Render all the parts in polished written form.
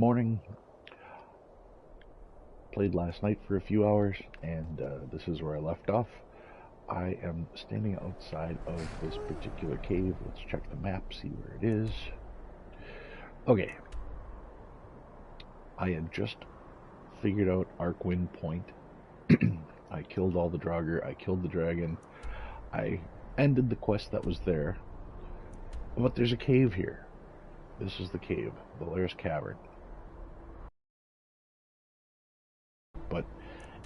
morning. Played last night for a few hours, and this is where I left off. I am standing outside of this particular cave. Let's check the map, see where it is. Okay. I had just figured out Arcwind Point. I killed all the Draugr, I killed the dragon, I ended the quest that was there. But there's a cave here. This is the cave, Valera's Cavern. But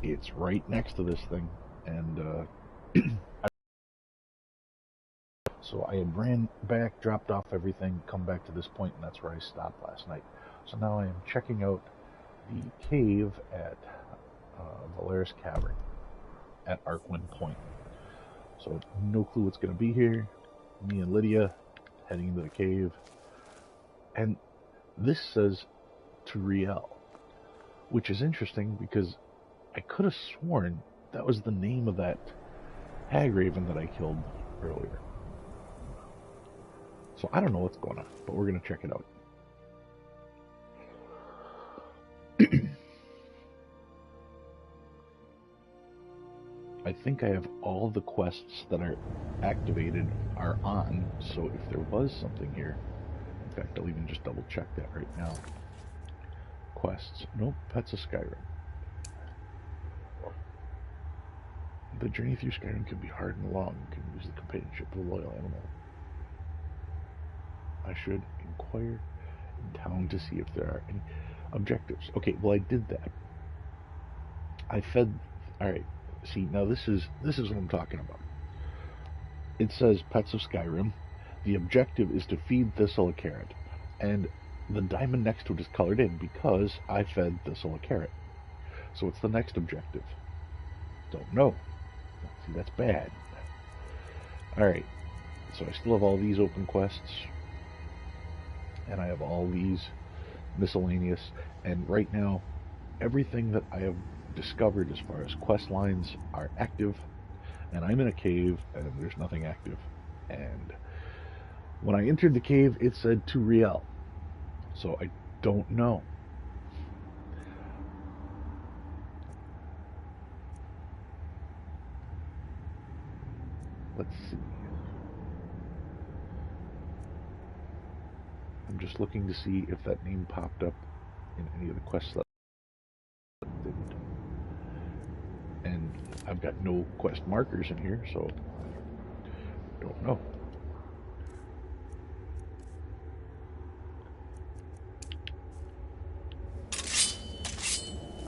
it's right next to this thing, and so I had ran back, dropped off everything, come back to this point, and that's where I stopped last night. So now I am checking out the cave at Valera's Cavern at Arcwind Point. So no clue what's going to be here. Me and Lydia heading into the cave, and this says thru, which is interesting because I could have sworn that was the name of that hag raven that I killed earlier. So I don't know what's going on, but we're going to check it out. I think I have all the quests that are activated are on, so if there was something here, in fact, I'll even just double check that right now. Quests, nope, Pets of Skyrim. The journey through Skyrim can be hard and long, and can use the companionship of a loyal animal. I should inquire in town to see if there are any objectives. Okay, well I did that. I fed, alright. See, now this is what I'm talking about. It says Pets of Skyrim. The objective is to feed Thistle a carrot. And the diamond next to it is colored in because I fed Thistle a carrot. So what's the next objective? Don't know. See, that's bad. Alright. So I still have all these open quests. And I have all these miscellaneous. And right now, everything that I have discovered as far as quest lines are active, and I'm in a cave and there's nothing active. And when I entered the cave it said thru, so I don't know. Let's see. I'm just looking to see if that name popped up in any of the quests that didn't. And I've got no quest markers in here, so I don't know.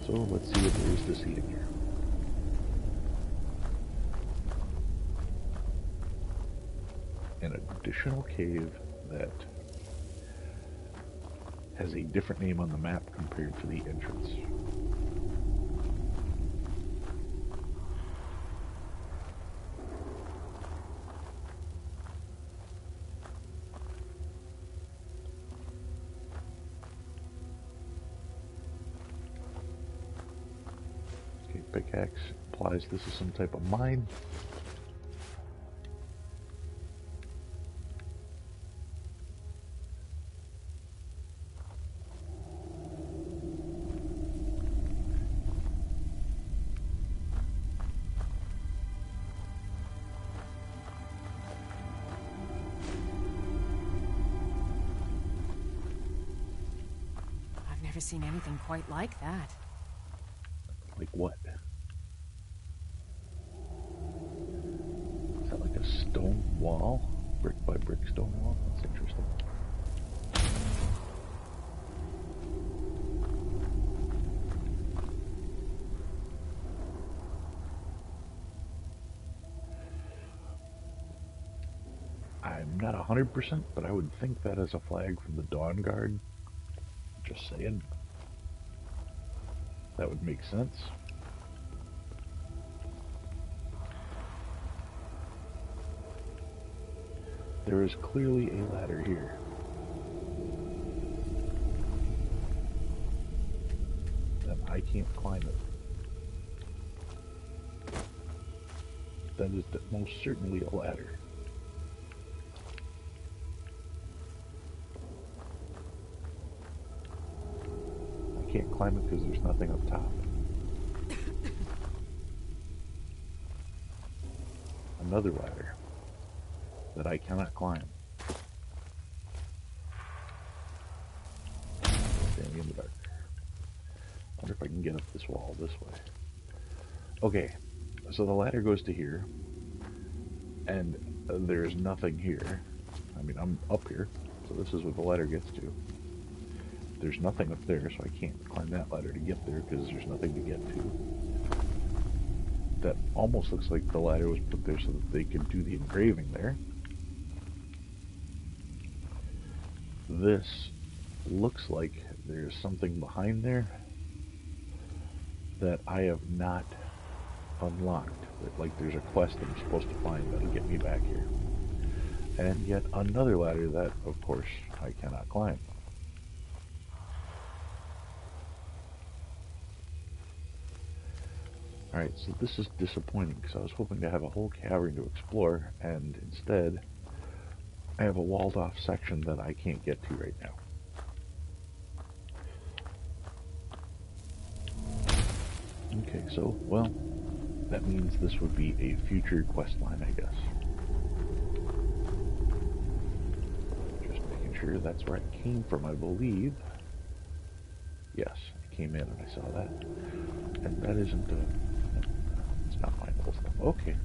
So let's see what there is to see in here. An additional cave that has a different name on the map compared to the entrance. Pickaxe implies this is some type of mine. I've never seen anything quite like that. Like what? Is that like a stone wall? Brick by brick stone wall? That's interesting. I'm not 100%, but I would think that is a flag from the Dawn Guard. Just saying. That would make sense. There is clearly a ladder here. And I can't climb it. That is most certainly a ladder. can't climb it because there's nothing up top. Another ladder that I cannot climb. Standing in the dark. I wonder if I can get up this wall this way. Okay, so the ladder goes to here, and there's nothing here. I mean, I'm up here, so this is what the ladder gets to. There's nothing up there, so I can't climb that ladder to get there because there's nothing to get to. That almost looks like the ladder was put there so that they could do the engraving there. This looks like there's something behind there that I have not unlocked. Like there's a quest I'm supposed to find that'll get me back here. And yet another ladder that, of course, I cannot climb. Alright, so this is disappointing because I was hoping to have a whole cavern to explore, and instead I have a walled off section that I can't get to right now. Okay, so, well, that means this would be a future quest line, I guess. Just making sure that's where I came from, I believe. Yes, I came in and I saw that. And that isn't it's not my little stuff. Okay.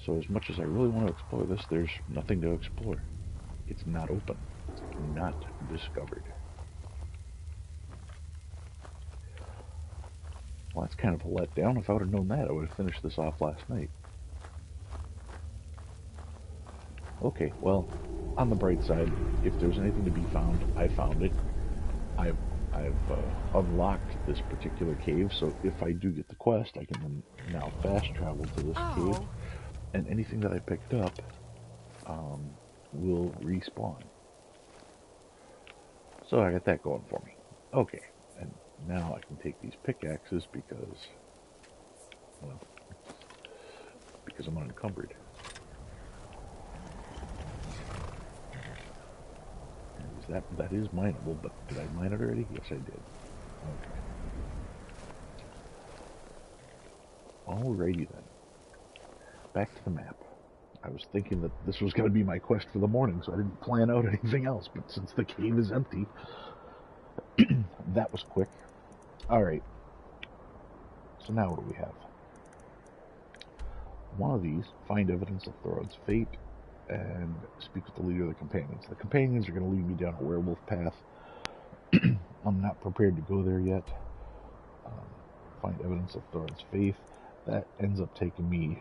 So as much as I really want to explore this, there's nothing to explore. It's not open. It's not discovered. Well, that's kind of a letdown. If I would have known that, I would have finished this off last night. Okay, well, on the bright side, if there's anything to be found, I found it. I've unlocked this particular cave, so if I do get the quest, I can then now fast travel to this cave, and anything that I picked up will respawn. So I got that going for me. Okay, and now I can take these pickaxes because, well, because I'm unencumbered. That is mineable, but did I mine it already? Yes, I did. Okay. Alrighty then. Back to the map. I was thinking that this was going to be my quest for the morning, so I didn't plan out anything else, but since the cave is empty, that was quick. Alright. So now what do we have? One of these, find evidence of Thorod's fate, and speak with the leader of the companions. The companions are going to lead me down a werewolf path. I'm not prepared to go there yet. Find evidence of Thorod's faith. That ends up taking me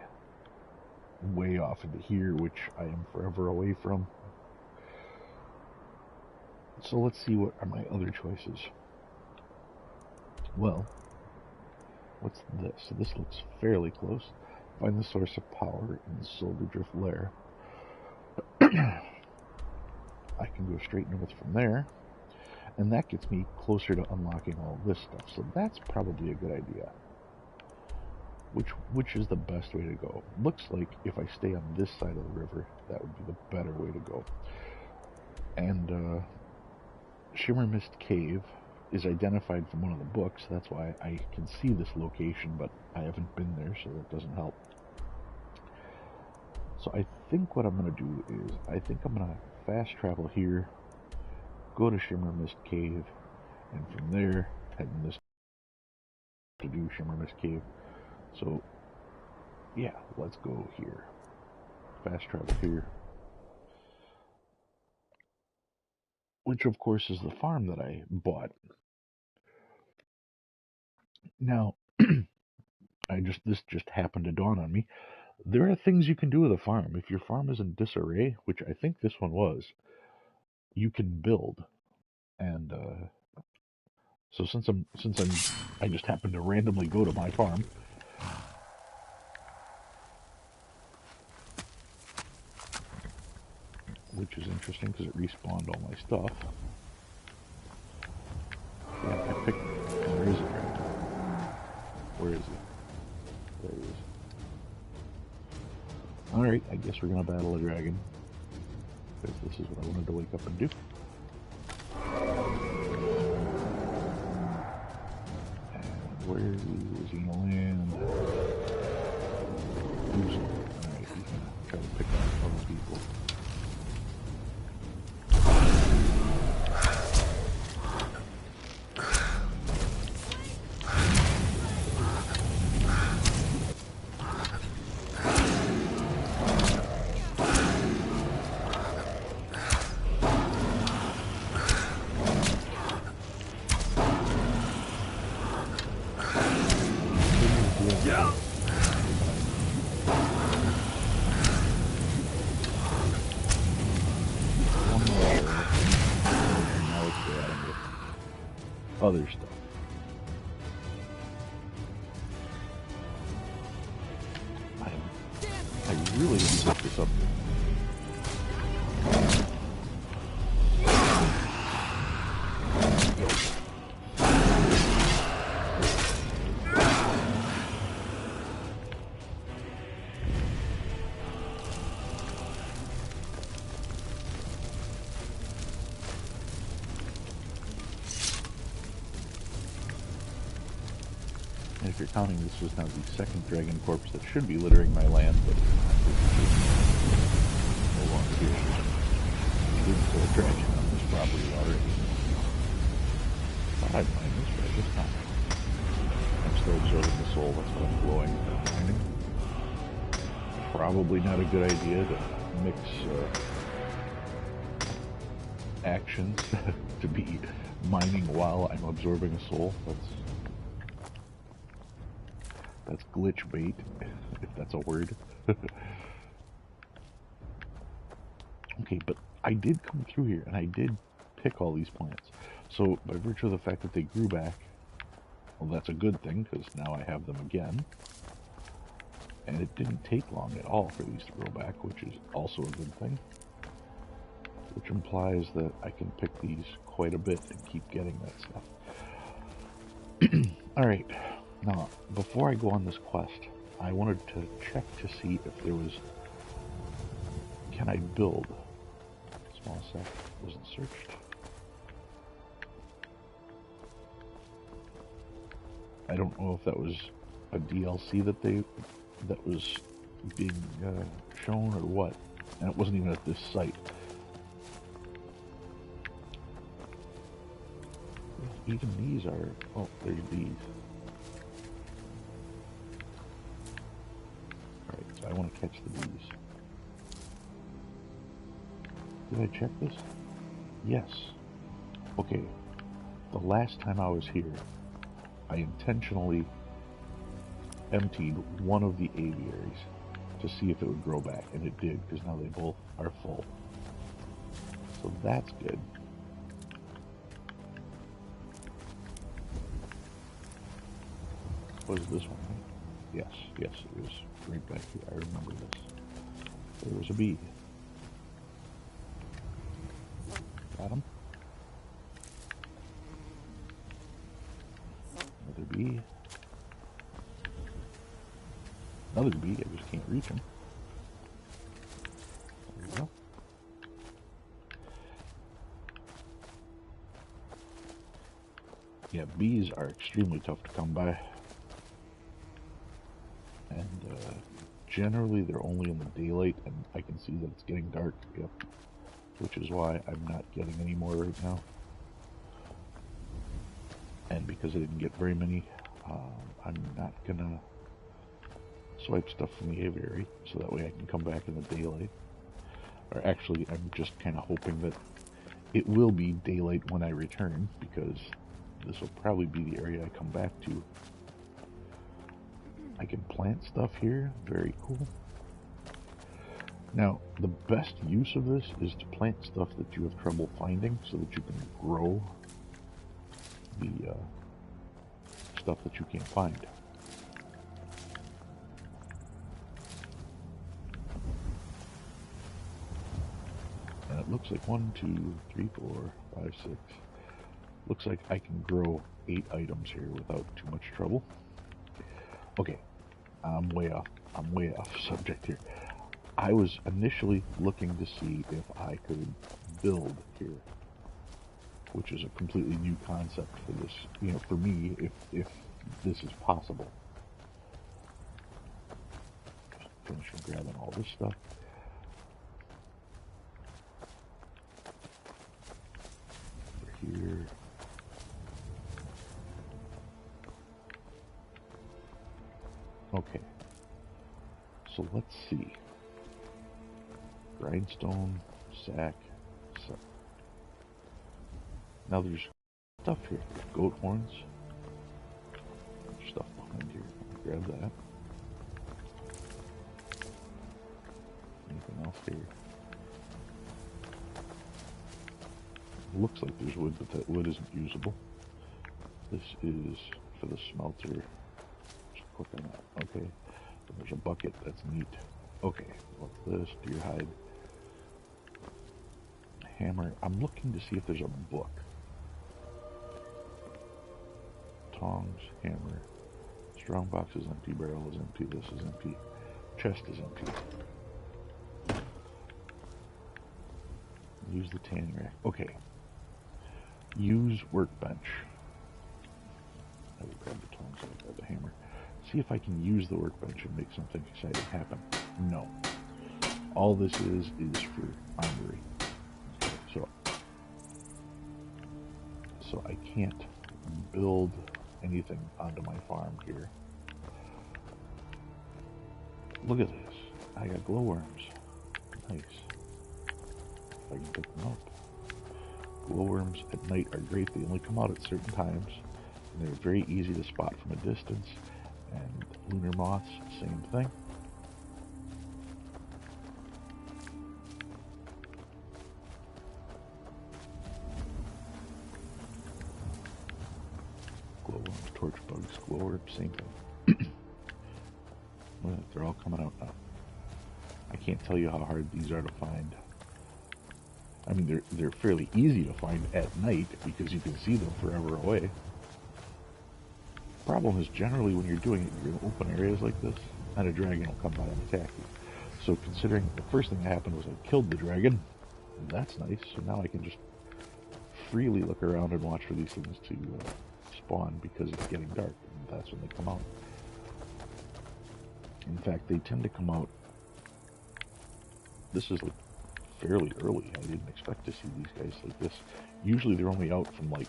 way off into here, which I am forever away from. So let's see what are my other choices. Well, what's this? So this looks fairly close. Find the source of power in the Silverdrift lair. I can go straight north from there, and that gets me closer to unlocking all this stuff, so that's probably a good idea. Which is the best way to go? Looks like if I stay on this side of the river, that would be the better way to go. And Shimmer Mist Cave is identified from one of the books, that's why I can see this location, but I haven't been there, so that doesn't help. So I think what I'm going to do is, I think I'm going to fast travel here, go to Shimmer Mist Cave, and from there, head in this to do Shimmer Mist Cave. So, yeah, let's go here. Fast travel here. Which, of course, is the farm that I bought. Now, this just happened to dawn on me. There are things you can do with a farm. If your farm is in disarray, which I think this one was, you can build. And so I just happened to randomly go to my farm. Which is interesting because it respawned all my stuff. Yeah, I picked. Where is it right now? Where is he? There he is. Alright, I guess we're gonna battle a dragon. Because this is what I wanted to wake up and do. Where is he gonna land? Alright, he's gonna try to pick off other people. Other stuff. I really need to look this up. And if you're counting, this was now the second dragon corpse that should be littering my land, but no longer here. I did kill a dragon on this property already. Thought I'd mine this, but I guess not. I'm still absorbing the soul, that's what I'm glowing for mining. Probably not a good idea to mix actions to be mining while I'm absorbing a soul. That's glitch bait, if that's a word. Okay, but I did come through here, and I did pick all these plants. So, by virtue of the fact that they grew back, well, that's a good thing, because now I have them again. And it didn't take long at all for these to grow back, which is also a good thing. Which implies that I can pick these quite a bit and keep getting that stuff. Alright. Now, before I go on this quest, I wanted to check to see if there was... Can I build? Small set wasn't searched. I don't know if that was a DLC that was being shown or what. And it wasn't even at this site. Even these are... Oh, there's these. I want to catch the bees. Did I check this? Yes. Okay. The last time I was here, I intentionally emptied one of the aviaries to see if it would grow back, and it did, because now they both are full. So that's good. Was this one, right? Yes, yes, it was right back here. I remember this. There was a bee. Got him. Another bee. Another bee, I just can't reach him. There we go. Yeah, bees are extremely tough to come by. And generally they're only in the daylight, and I can see that it's getting dark, yep. Which is why I'm not getting any more right now. And because I didn't get very many, I'm not gonna swipe stuff from the aviary, so that way I can come back in the daylight. Or actually, I'm just kind of hoping that it will be daylight when I return, because this will probably be the area I come back to. I can plant stuff here, very cool. Now, the best use of this is to plant stuff that you have trouble finding, so that you can grow the stuff that you can't find. And it looks like 1, 2, 3, 4, 5, 6. Looks like I can grow 8 items here without too much trouble. Okay, I'm way off subject here. I was initially looking to see if I could build here, which is a completely new concept for this, you know, for me. If this is possible. Just finishing grabbing all this stuff. Over here. Okay. So let's see. Grindstone, sack, sack. Now there's stuff here. Goat horns. There's stuff behind here. Grab that. Anything else here? Looks like there's wood, but that wood isn't usable. This is for the smelter. Just click on that. Okay. And there's a bucket. That's neat. Okay. What's this? Deer hide. Hammer. I'm looking to see if there's a book. Tongs. Hammer. Strong box is empty. Barrel is empty. This is empty. Chest is empty. Use the tanning rack. Okay. Use workbench. I will grab the tongs. I will grab the hammer. See if I can use the workbench and make something exciting happen. No. All this is for armory. Okay, so I can't build anything onto my farm here. Look at this. I got glowworms. Nice. If I can pick them up. Glowworms at night are great. They only come out at certain times. And they're very easy to spot from a distance. And lunar moths, same thing. Glowworms, torch bugs, glowworms, same thing. Well, they're all coming out now. I can't tell you how hard these are to find. I mean, they're fairly easy to find at night because you can see them forever away. Problem is, generally when you're doing it, you're in open areas like this, and a dragon will come by and attack you. So considering the first thing that happened was I killed the dragon, and that's nice, so now I can just freely look around and watch for these things to spawn because it's getting dark, and that's when they come out. In fact, they tend to come out, this is like fairly early. I didn't expect to see these guys like this. Usually they're only out from like,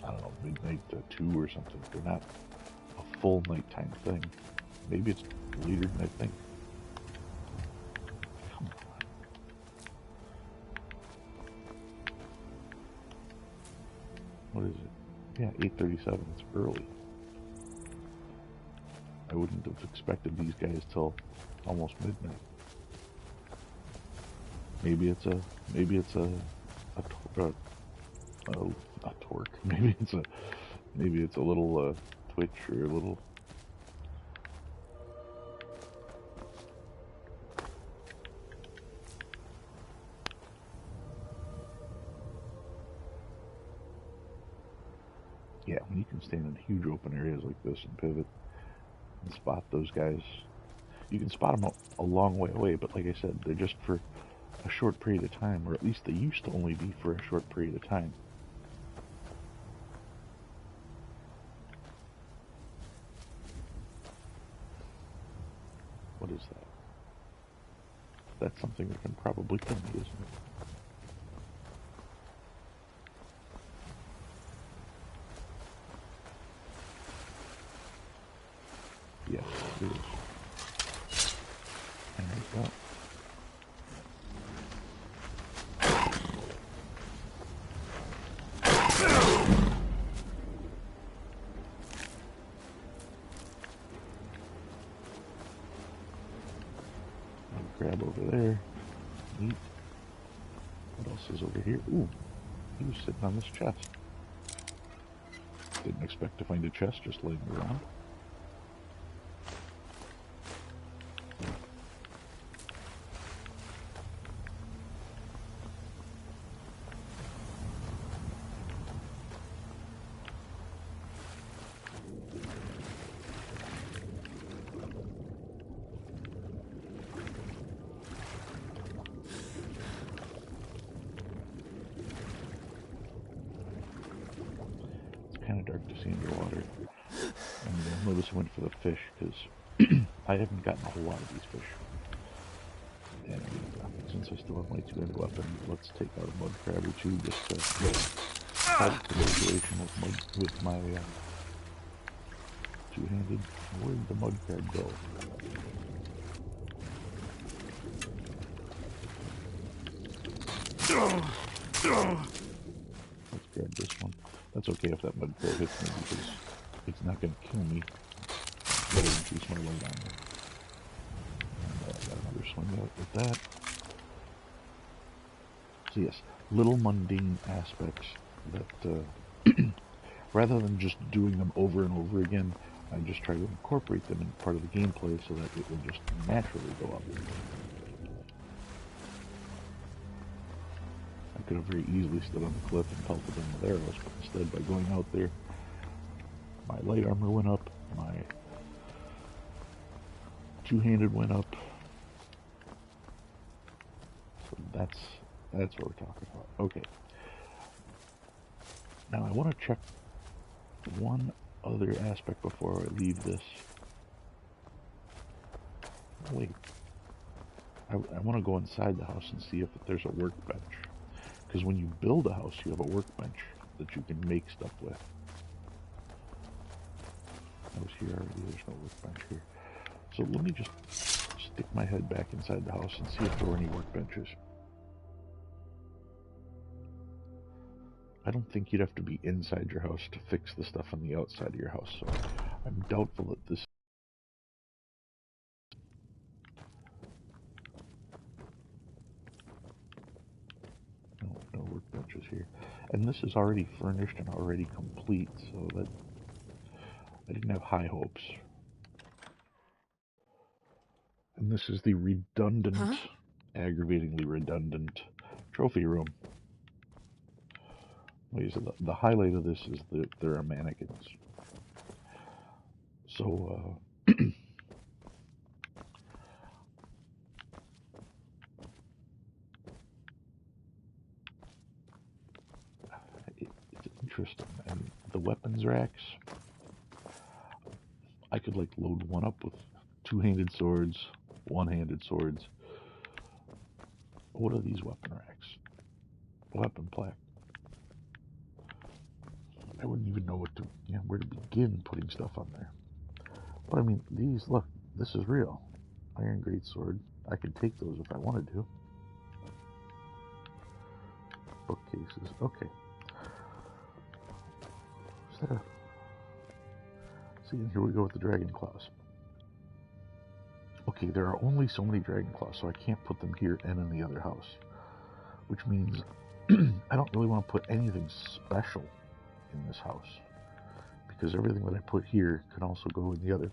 I don't know, midnight to 2 or something. They're not a full nighttime thing. Maybe it's later than I think. Come on. What is it? Yeah, 8:37. It's early. I wouldn't have expected these guys till almost midnight. Maybe it's a torque. Maybe it's a little twitch or a little. Yeah, when you can stand in huge open areas like this and pivot and spot those guys, you can spot them a long way away. But like I said, they're just for a short period of time, or at least they used to only be for a short period of time. What is that? That's something that can probably kill me, isn't it? Yes, it is. And there you go. Grab over there. Neat. What else is over here? Ooh, he was sitting on this chest. Didn't expect to find a chest just laying around. Kind of dark to see underwater. And you'll notice I went for the fish because I haven't gotten a whole lot of these fish. And since I still have my two-handed weapon, let's take out a mud crab or two just to help the situation with my two-handed. Where'd the mud crab go? Let's grab this one. That's okay if that mud crab hits me because it's not going to kill me. Better increase my load on there. And I got another swing out with that. So yes, little mundane aspects that, rather than just doing them over and over again, I just try to incorporate them in part of the gameplay so that it will just naturally go up. I could have very easily stood on the cliff and pelted them with arrows, but instead by going out there, my light armor went up, my two-handed went up. So that's what we're talking about. Okay. Now I want to check one other aspect before I leave this. Wait. I want to go inside the house and see if there's a workbench. Because when you build a house, you have a workbench that you can make stuff with. I was here already. There's no workbench here. So let me just stick my head back inside the house and see if there were any workbenches. I don't think you'd have to be inside your house to fix the stuff on the outside of your house, so I'm doubtful that this... No workbenches here. And this is already furnished and already complete, so that... I didn't have high hopes. And this is the redundant, aggravatingly redundant trophy room. The highlight of this is that there are mannequins. So, it's interesting. And the weapons racks, I could like load one up with two-handed swords, one-handed swords. What are these weapon racks? Weapon plaque. I wouldn't even know where to begin putting stuff on there. But I mean, these, look, this is real. Iron greatsword. I could take those if I wanted to. Bookcases. Okay. Is that a... See, and here we go with the dragon claws. Okay, there are only so many dragon claws, so I can't put them here and in the other house. Which means I don't really want to put anything special in this house. Because everything that I put here can also go in the other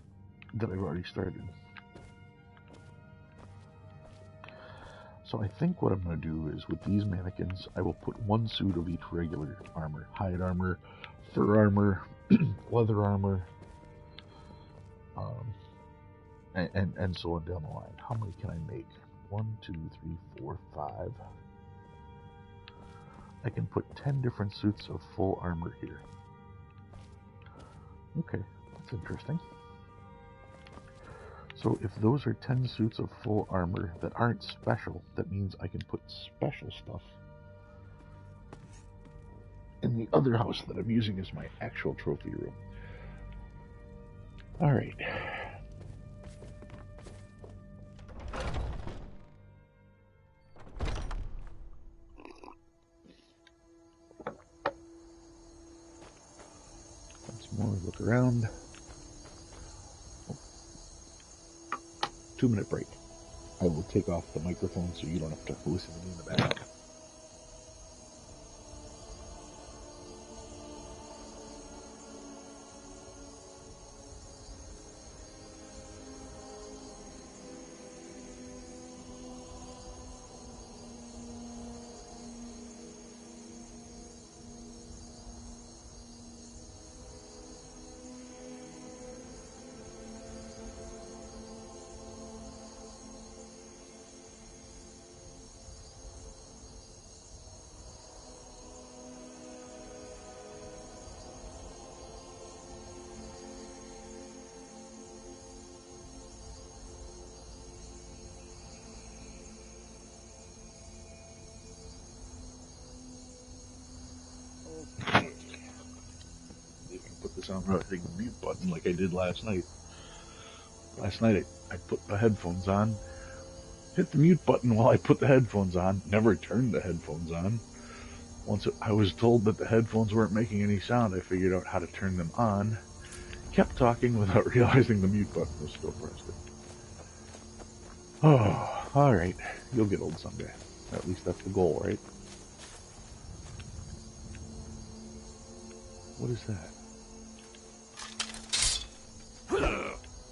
that I've already started. So I think what I'm going to do is with these mannequins, I will put one suit of each regular armor. Hide armor, fur armor, leather armor, and so on down the line. How many can I make? 1, 2, 3, 4, 5. I can put 10 different suits of full armor here. Okay, that's interesting. So if those are 10 suits of full armor that aren't special, that means I can put special stuff in the other house that I'm using as my actual trophy room. Alright. Once more, look around. 2-minute break. I will take off the microphone so you don't have to listen to me in the background. practice on hitting the mute button like I did last night. Last night I put the headphones on, hit the mute button while I put the headphones on, never turned the headphones on. Once I was told that the headphones weren't making any sound, I figured out how to turn them on, kept talking without realizing the mute button was still pressed. Oh, alright. You'll get old someday. At least that's the goal, right? What is that? Alright,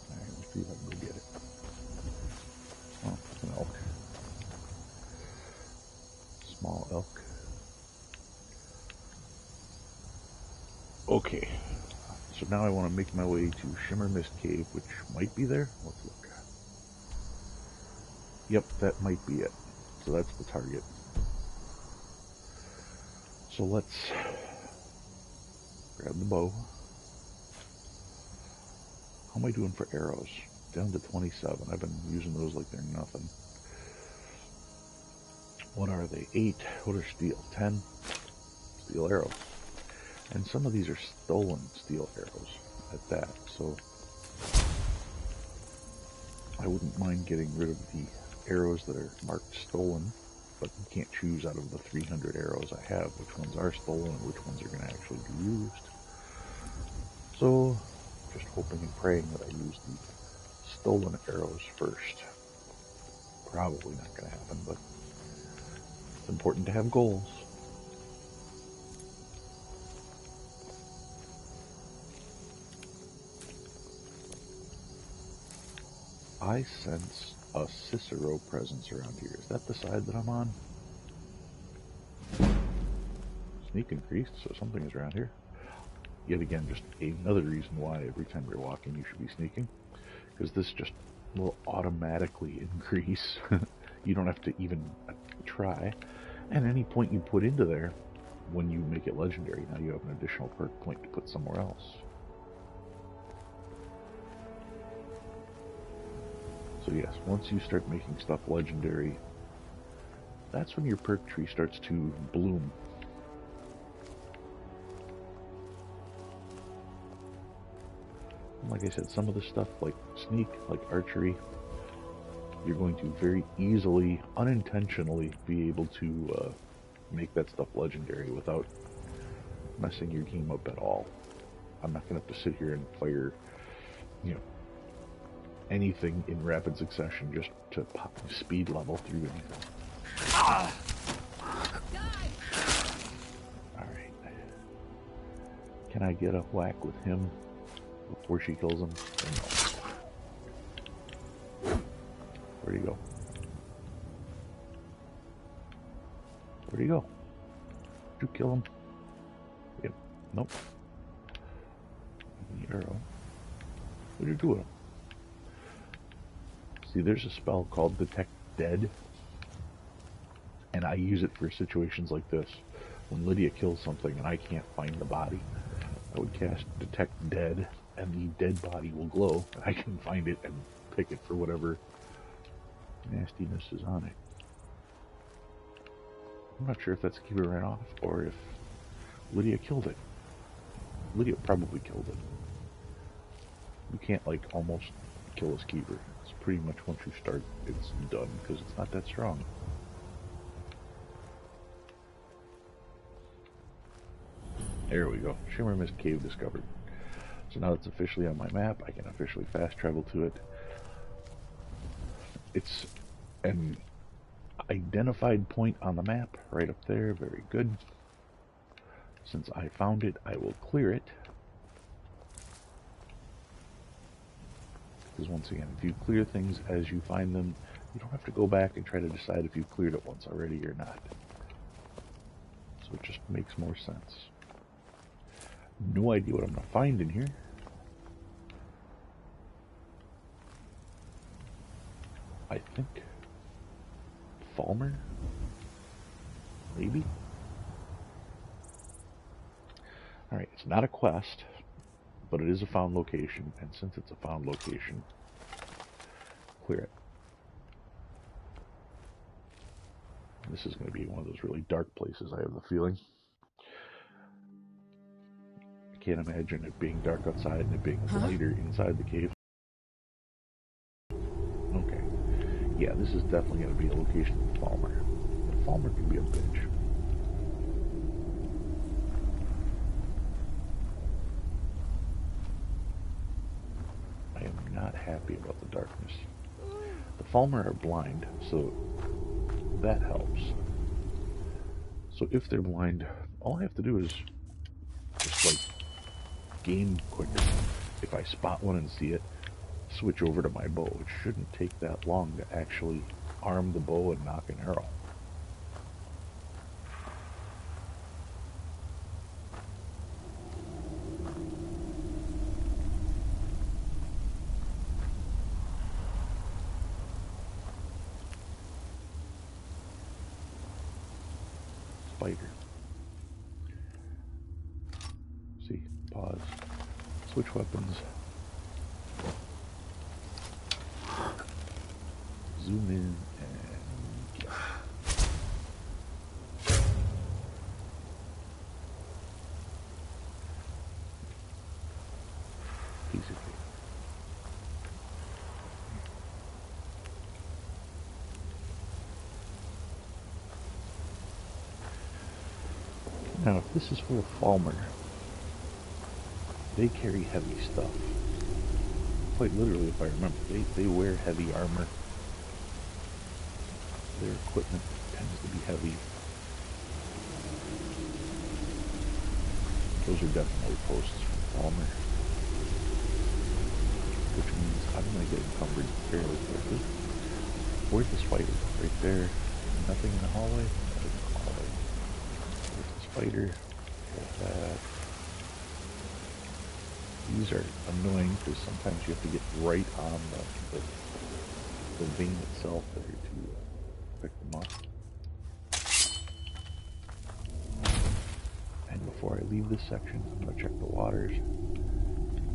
let's see if I can go get it. Oh, it's an elk. Small elk. Okay. So now I want to make my way to Shimmer Mist Cave, which might be there. Let's look. Yep, that might be it. So that's the target. So let's grab the bow. How am I doing for arrows? Down to 27. I've been using those like they're nothing. What are they? 8. What are steel? 10. Steel arrows. And some of these are stolen steel arrows at that. So I wouldn't mind getting rid of the arrows that are marked stolen, but you can't choose out of the 300 arrows I have which ones are stolen and which ones are going to actually be used. So just hoping and praying that I use the stolen arrows first. Probably not going to happen, but it's important to have goals. I sense a Cicero presence around here. Is that the side that I'm on? Sneak increased, so something is around here. Yet again, just another reason why every time you're walking you should be sneaking. Because this just will automatically increase. You don't have to even try. And any point you put into there, when you make it legendary, now you have an additional perk point to put somewhere else. So yes, once you start making stuff legendary, that's when your perk tree starts to bloom. Like I said, some of the stuff like sneak, like archery, you're going to very easily, unintentionally be able to make that stuff legendary without messing your game up at all. I'm not going to have to sit here and fire, anything in rapid succession just to pop speed level through anything. Alright. Can I get a whack with him before she kills him? No. Where'd he go? Where'd he go? Did you kill him? Yep. Nope. The arrow. What did you do with him? See, there's a spell called Detect Dead, and I use it for situations like this. When Lydia kills something and I can't find the body, I would cast Detect Dead, and the dead body will glow, and I can find it and pick it for whatever nastiness is on it. I'm not sure if that's Keeper ran off, or if Lydia killed it. Lydia probably killed it. You can't, almost kill a Keeper. It's pretty much once you start, it's done, because it's not that strong. There we go. Shimmer Mist Cave discovered. So now it's officially on my map. I can officially fast travel to it. It's an identified point on the map right up there. Very good. Since I found it, I will clear it. Because once again, if you clear things as you find them, you don't have to go back and try to decide if you've cleared it once already or not. So it just makes more sense. No idea what I'm going to find in here. I think Falmer? Maybe? Alright, it's not a quest, but it is a found location, and since it's a found location, clear it. This is going to be one of those really dark places, I have the feeling. I can't imagine it being dark outside and it being Huh? lighter inside the cave. Okay. Yeah, this is definitely going to be a location with Falmer. But Falmer can be a bitch. I am not happy about the darkness. The Falmer are blind, so that helps. So if they're blind, all I have to do is just like game quicker. If I spot one and see it, switch over to my bow. It shouldn't take that long to actually arm the bow and knock an arrow. Spider. See, pause. Switch weapons. Zoom in and kill. Piece of cake. Now, if this is for a Falmer, they carry heavy stuff. Quite literally, if I remember, they wear heavy armor. Their equipment tends to be heavy. Those are definitely posts from Falmer, which means I'm going to get encumbered fairly quickly. Where's the spider? Right there. Nothing in the hallway? Nothing in the hallway. Where's the spider? There's that. These are annoying because sometimes you have to get right on the vein itself there to pick them up. And before I leave this section, I'm going to check the waters,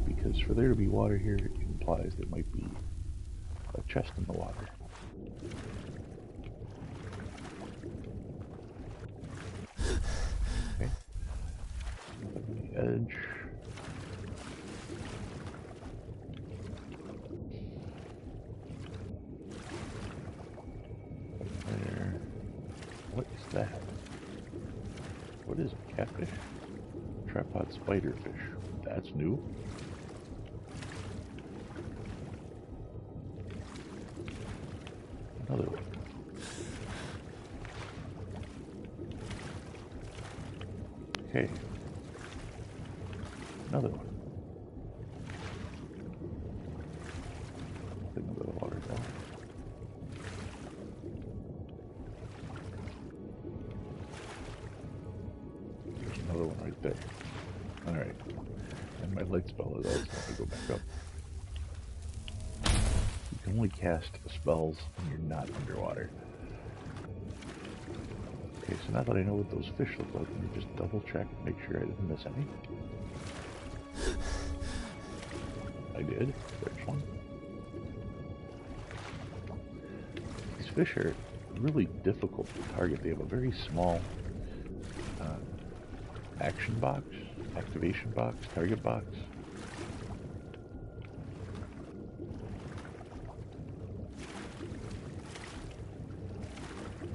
because for there to be water here, it implies there might be a chest in the water. Okay. Nothing on the edge. There. What is that? What is it? Catfish? Tripod spiderfish. That's new. Another one. Okay. Another one. Nothing under the water though. There's another one right there. Alright. And my light spell is out, so let me go back up. You can only cast spells when you're not underwater. Okay, so now that I know what those fish look like, let me just double check, make sure I didn't miss any. I did. There's one. These fish are really difficult to target. They have a very small action box, activation box, target box.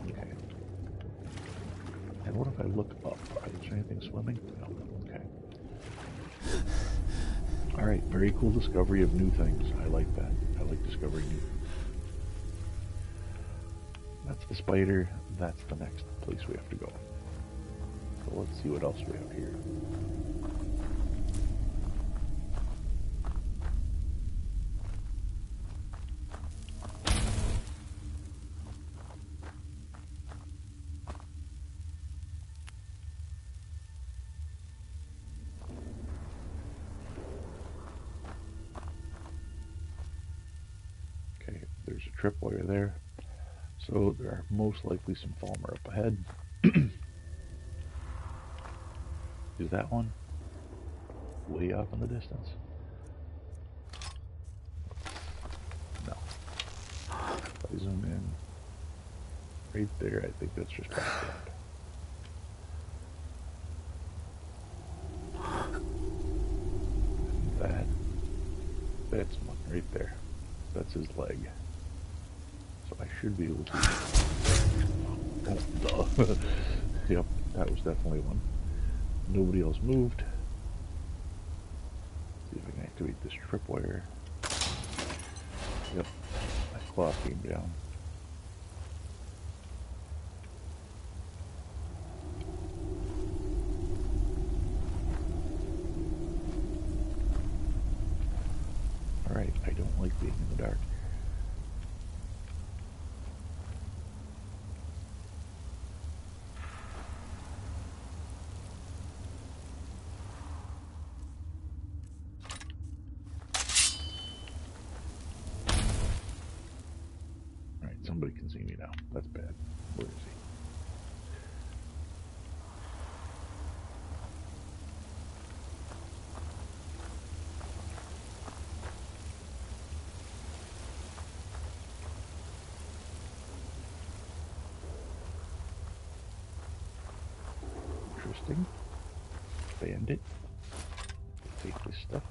Okay. And what if I look up? Is there anything swimming? No. Okay. Alright, very cool discovery of new things. I like that. I like discovering new things. That's the spider. That's the next place we have to go. So let's see what else we have here. Okay, there's a tripwire there. So there are most likely some Falmer up ahead. Is that one way off in the distance? No. If I zoom in, right there, I think that's just background. That's one right there. That's his leg. So I should be able to. Oh, duh. Yep, that was definitely one. Nobody else moved. See if I can activate this tripwire. Yep, that clock came down. Alright, I don't like being in the dark. Alright, somebody can see me now. That's bad. Where is he? Interesting. Bandit. Take this stuff.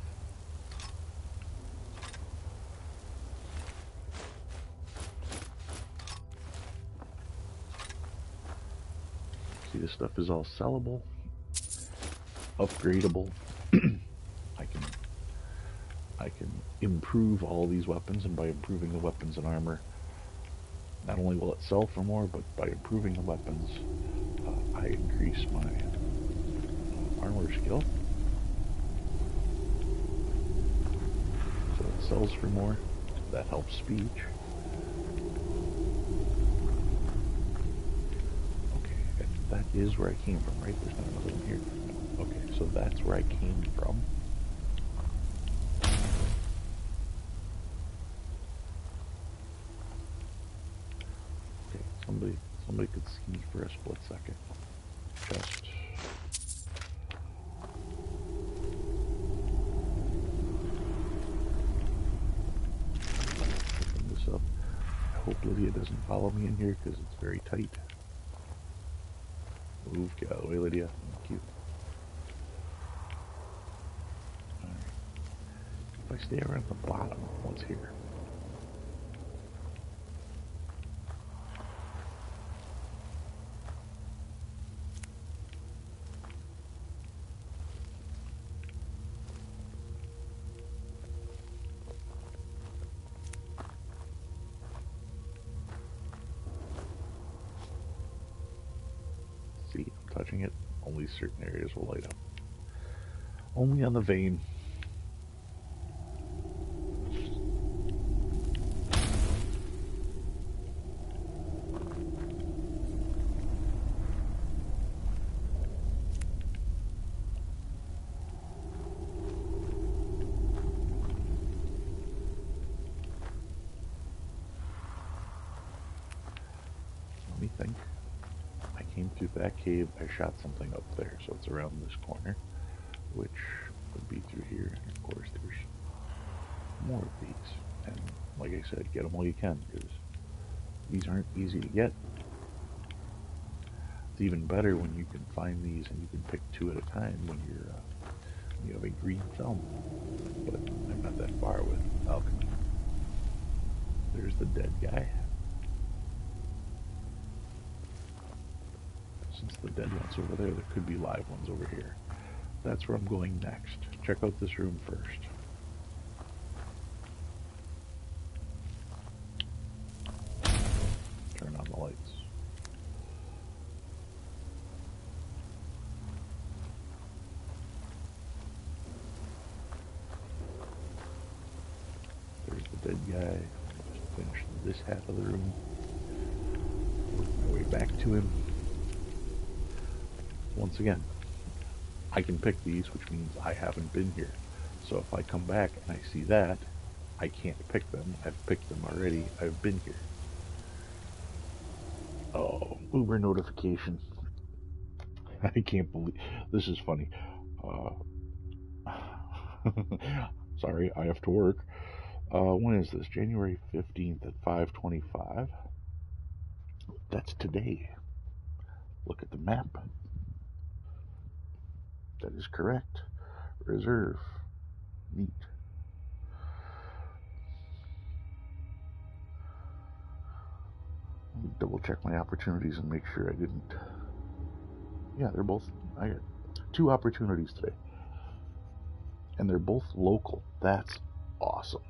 See, this stuff is all sellable, upgradable. I can improve all these weapons, and by improving the weapons and armor, not only will it sell for more, but by improving the weapons, I increase my armor skill. So it sells for more. That helps speech. Okay, and that is where I came from, right? There's not another one here. Okay, so that's where I came from. Okay, somebody could see for a split second. Just open this up. I hope Lydia doesn't follow me in here because it's very tight. Move, get out of the way, Lydia. Thank you. Alright. If I stay around the bottom, what's here? See, I'm touching it. Only certain areas will light up. Only on the vein. Let me think. I came through that cave. I shot something up there, so it's around this corner, which would be through here. And of course, there's more of these. And like I said, get them while you can, because these aren't easy to get. It's even better when you can find these and you can pick two at a time when you have a green thumb. But I'm not that far with alchemy. There's the dead guy. Since the dead one's over there, there could be live ones over here. That's where I'm going next. Check out this room first. Turn on the lights. There's the dead guy. Just finish this half of the room. Work my way back to him. Once again, I can pick these, which means I haven't been here. So if I come back and I see that, I can't pick them. I've picked them already. I've been here. Oh, Uber notification. I can't believe this is funny. Sorry, I have to work. When is this? January 15th at 5:25. That's today. Look at the map. That is correct. Reserve. Neat. double check my opportunities and make sure I didn't. Yeah, they're both. I got 2 opportunities today, and they're both local. That's awesome.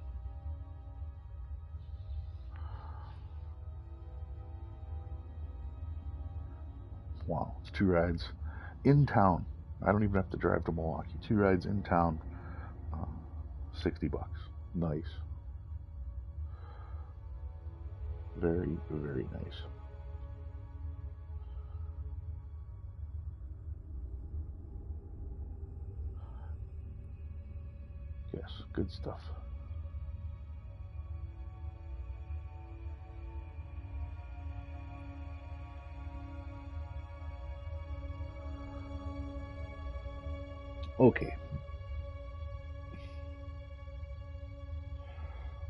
Wow, it's 2 rides in town. I don't even have to drive to Milwaukee. 2 rides in town, $60. Nice. Very, very nice. Yes, good stuff. Okay.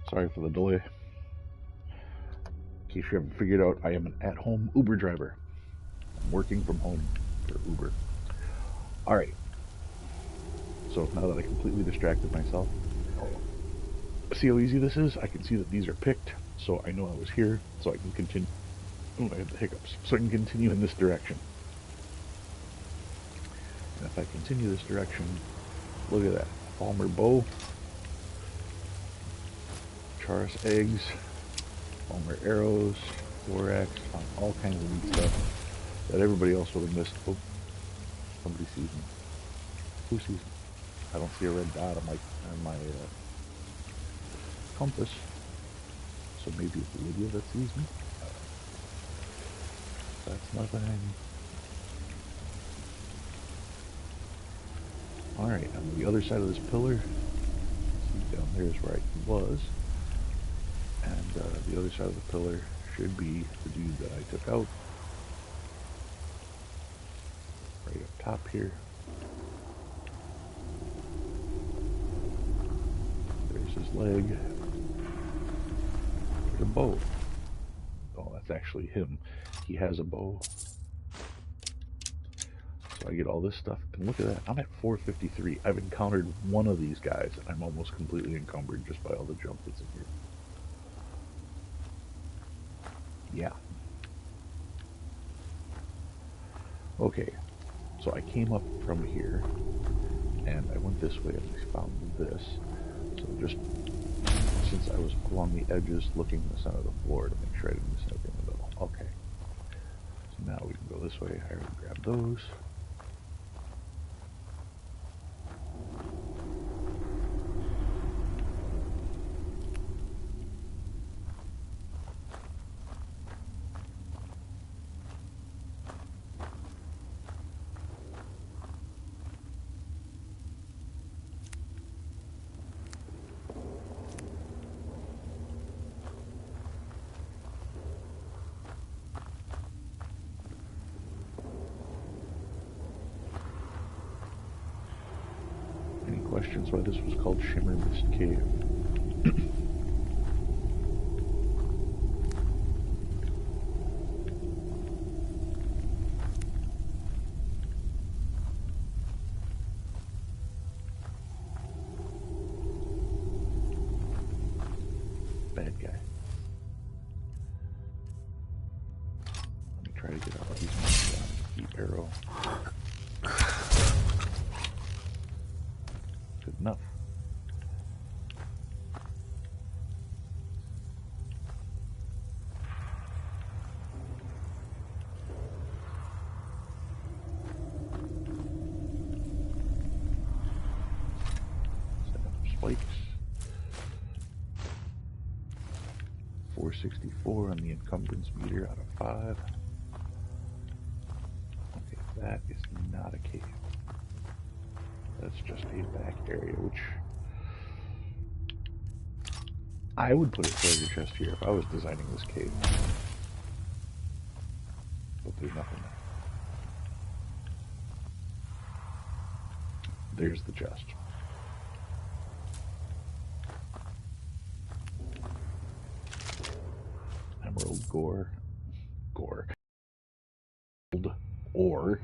Sorry for the delay. In case you haven't figured out, I am an at-home Uber driver. I'm working from home for Uber. All right. So now that I completely distracted myself, see how easy this is? I can see that these are picked, so I know I was here, so I can continue. Oh, I have the hiccups. So I can continue in this direction. And if I continue this direction, look at that. Palmer bow, Charis eggs, Palmer arrows, borax, all kinds of neat stuff that everybody else would have missed. Oh, somebody sees me. Who sees me? I don't see a red dot on my compass. So maybe it's Lydia that sees me. That's nothing. Alright, on the other side of this pillar, see down there is where I was, and the other side of the pillar should be the dude that I took out. Right up top here. There's his leg. There's a bow. Oh, that's actually him. He has a bow. So I get all this stuff, and look at that. I'm at 453. I've encountered one of these guys, and I'm almost completely encumbered just by all the junk that's in here. Yeah. Okay, so I came up from here, and I went this way, and I found this. So just since I was along the edges looking in the center of the floor to make sure I didn't miss anything in the middle. Okay. So now we can go this way. I already grabbed those. Questions why this was called Shimmer Mist Cave. Bad guy. Let me try to get out. He's the arrow. Good enough. Set up spikes. 464 on the encumbrance meter out of 5. Okay, that is not a cave. That's just a back area, which I would put a treasure chest here if I was designing this cave. But there's nothing there. There's the chest. Emerald gore. Gore. Gold ore.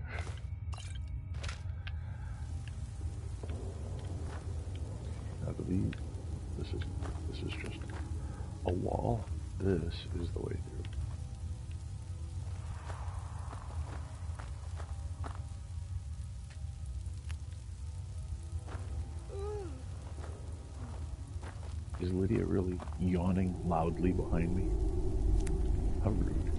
Now this is just a wall. This is the way through. Is Lydia really yawning loudly behind me? How rude.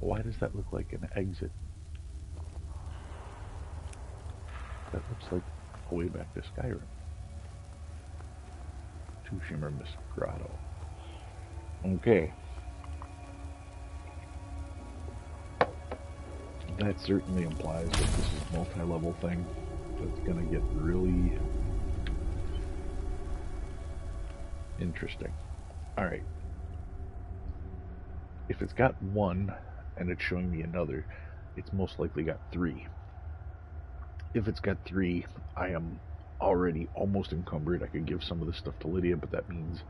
Why does that look like an exit? That looks like a way back to Skyrim. Two Shimmer Mist Grotto. Okay. That certainly implies that this is a multi-level thing. That's gonna get really interesting. Alright. If it's got one and it's showing me another, it's most likely got three. If it's got three, I am already almost encumbered. I could give some of this stuff to Lydia, but that means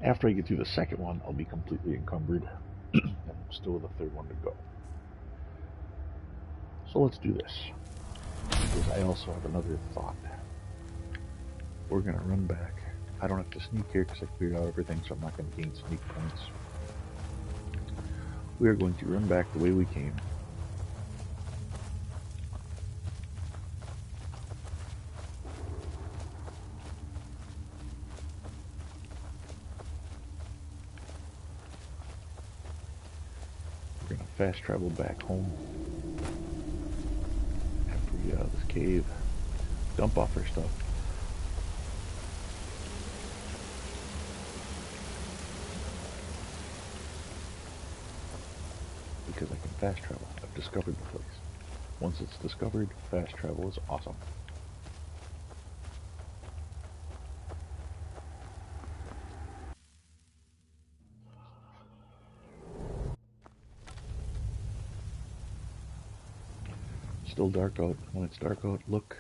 after I get through the second one, I'll be completely encumbered. And still with a third one to go. So let's do this. Because I also have another thought. We're going to run back. I don't have to sneak here because I cleared out everything, so I'm not going to gain sneak points. We are going to run back the way we came. We're going to fast travel back home. After we get out of this cave. Dump off our stuff. Because I can fast travel. I've discovered the place. Once it's discovered, fast travel is awesome. Still dark out. When it's dark out, look,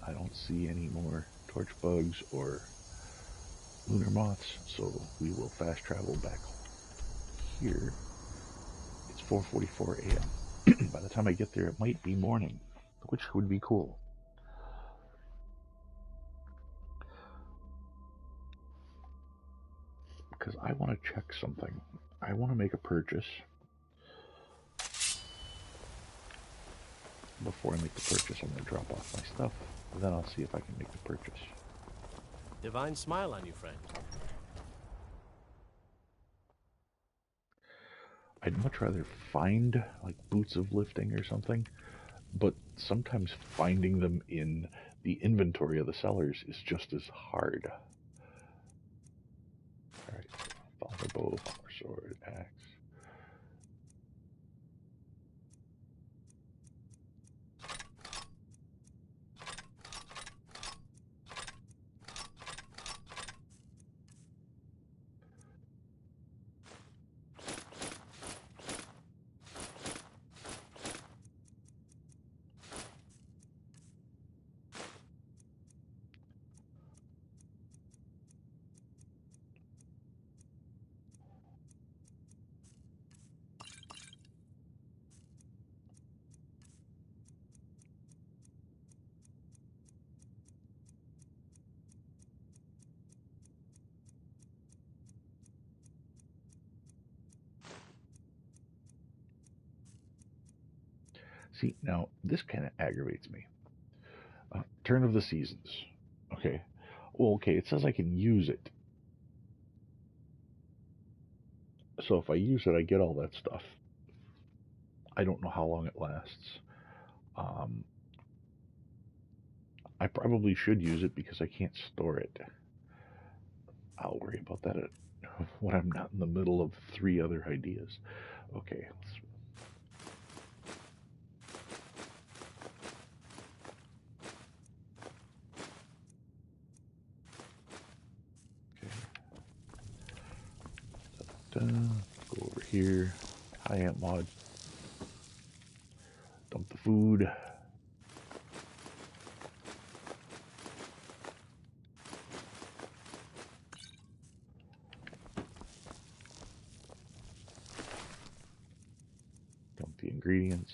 I don't see any more torch bugs or lunar moths, so we will fast travel back here. It's 4:44 a.m. By the time I get there, it might be morning, which would be cool. Because I want to check something. I want to make a purchase. Before I make the purchase, I'm going to drop off my stuff. Then I'll see if I can make the purchase. Divine smile on you, friend. I'd much rather find like boots of lifting or something, but sometimes finding them in the inventory of the sellers is just as hard. Alright, found a bow, found a sword, axe. See, now this kind of aggravates me. Turn of the seasons. Okay. Well, okay, it says I can use it. So if I use it, I get all that stuff. I don't know how long it lasts. I probably should use it because I can't store it. I'll worry about that when I'm not in the middle of 3 other ideas. Okay, go over here. Hi, Aunt Maud. Dump the food. Dump the ingredients.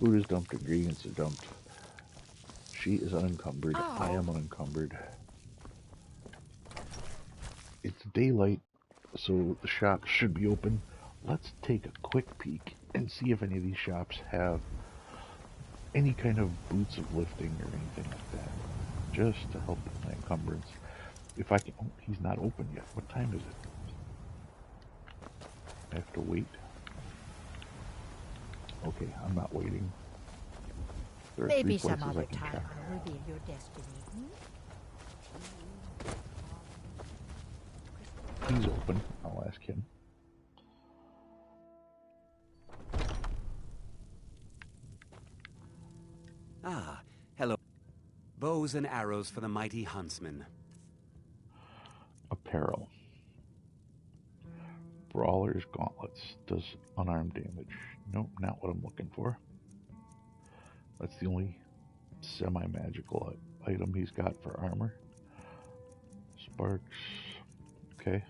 Food is dumped, ingredients are dumped. She is unencumbered. I am unencumbered. It's daylight, so the shop should be open. Let's take a quick peek and see if any of these shops have any kind of boots of lifting or anything like that. Just to help with my encumbrance. If I can... Oh, he's not open yet. What time is it? I have to wait. Okay, I'm not waiting. There are Maybe three some places other I can time check. I'll reveal your destiny. He's open. I'll ask him. Ah, hello. Bows and arrows for the mighty huntsman. Apparel. Brawler's gauntlets. Does unarmed damage. Nope, not what I'm looking for. That's the only semi-magical item he's got for armor. Sparks. Okay.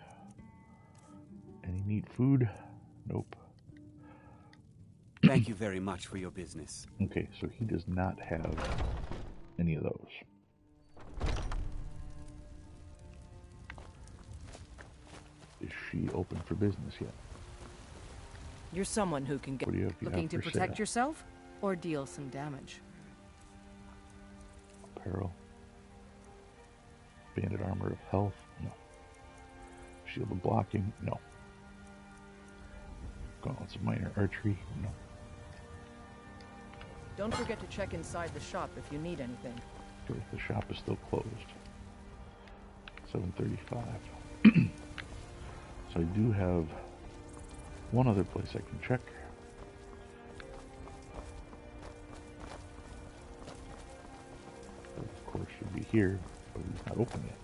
Any need food? Nope. Thank you very much for your business. Okay, so he does not have any of those. Is she open for business yet? You're someone who can get... What do you have Looking to for protect sale? yourself or deal some damage? Apparel. Banded armor of health? No. Shield of blocking? No. Gauntlets of minor archery? No. Don't forget to check inside the shop if you need anything. Okay, the shop is still closed. 7:35. So I do have one other place I can check. That, of course, should be here, but he's not open yet.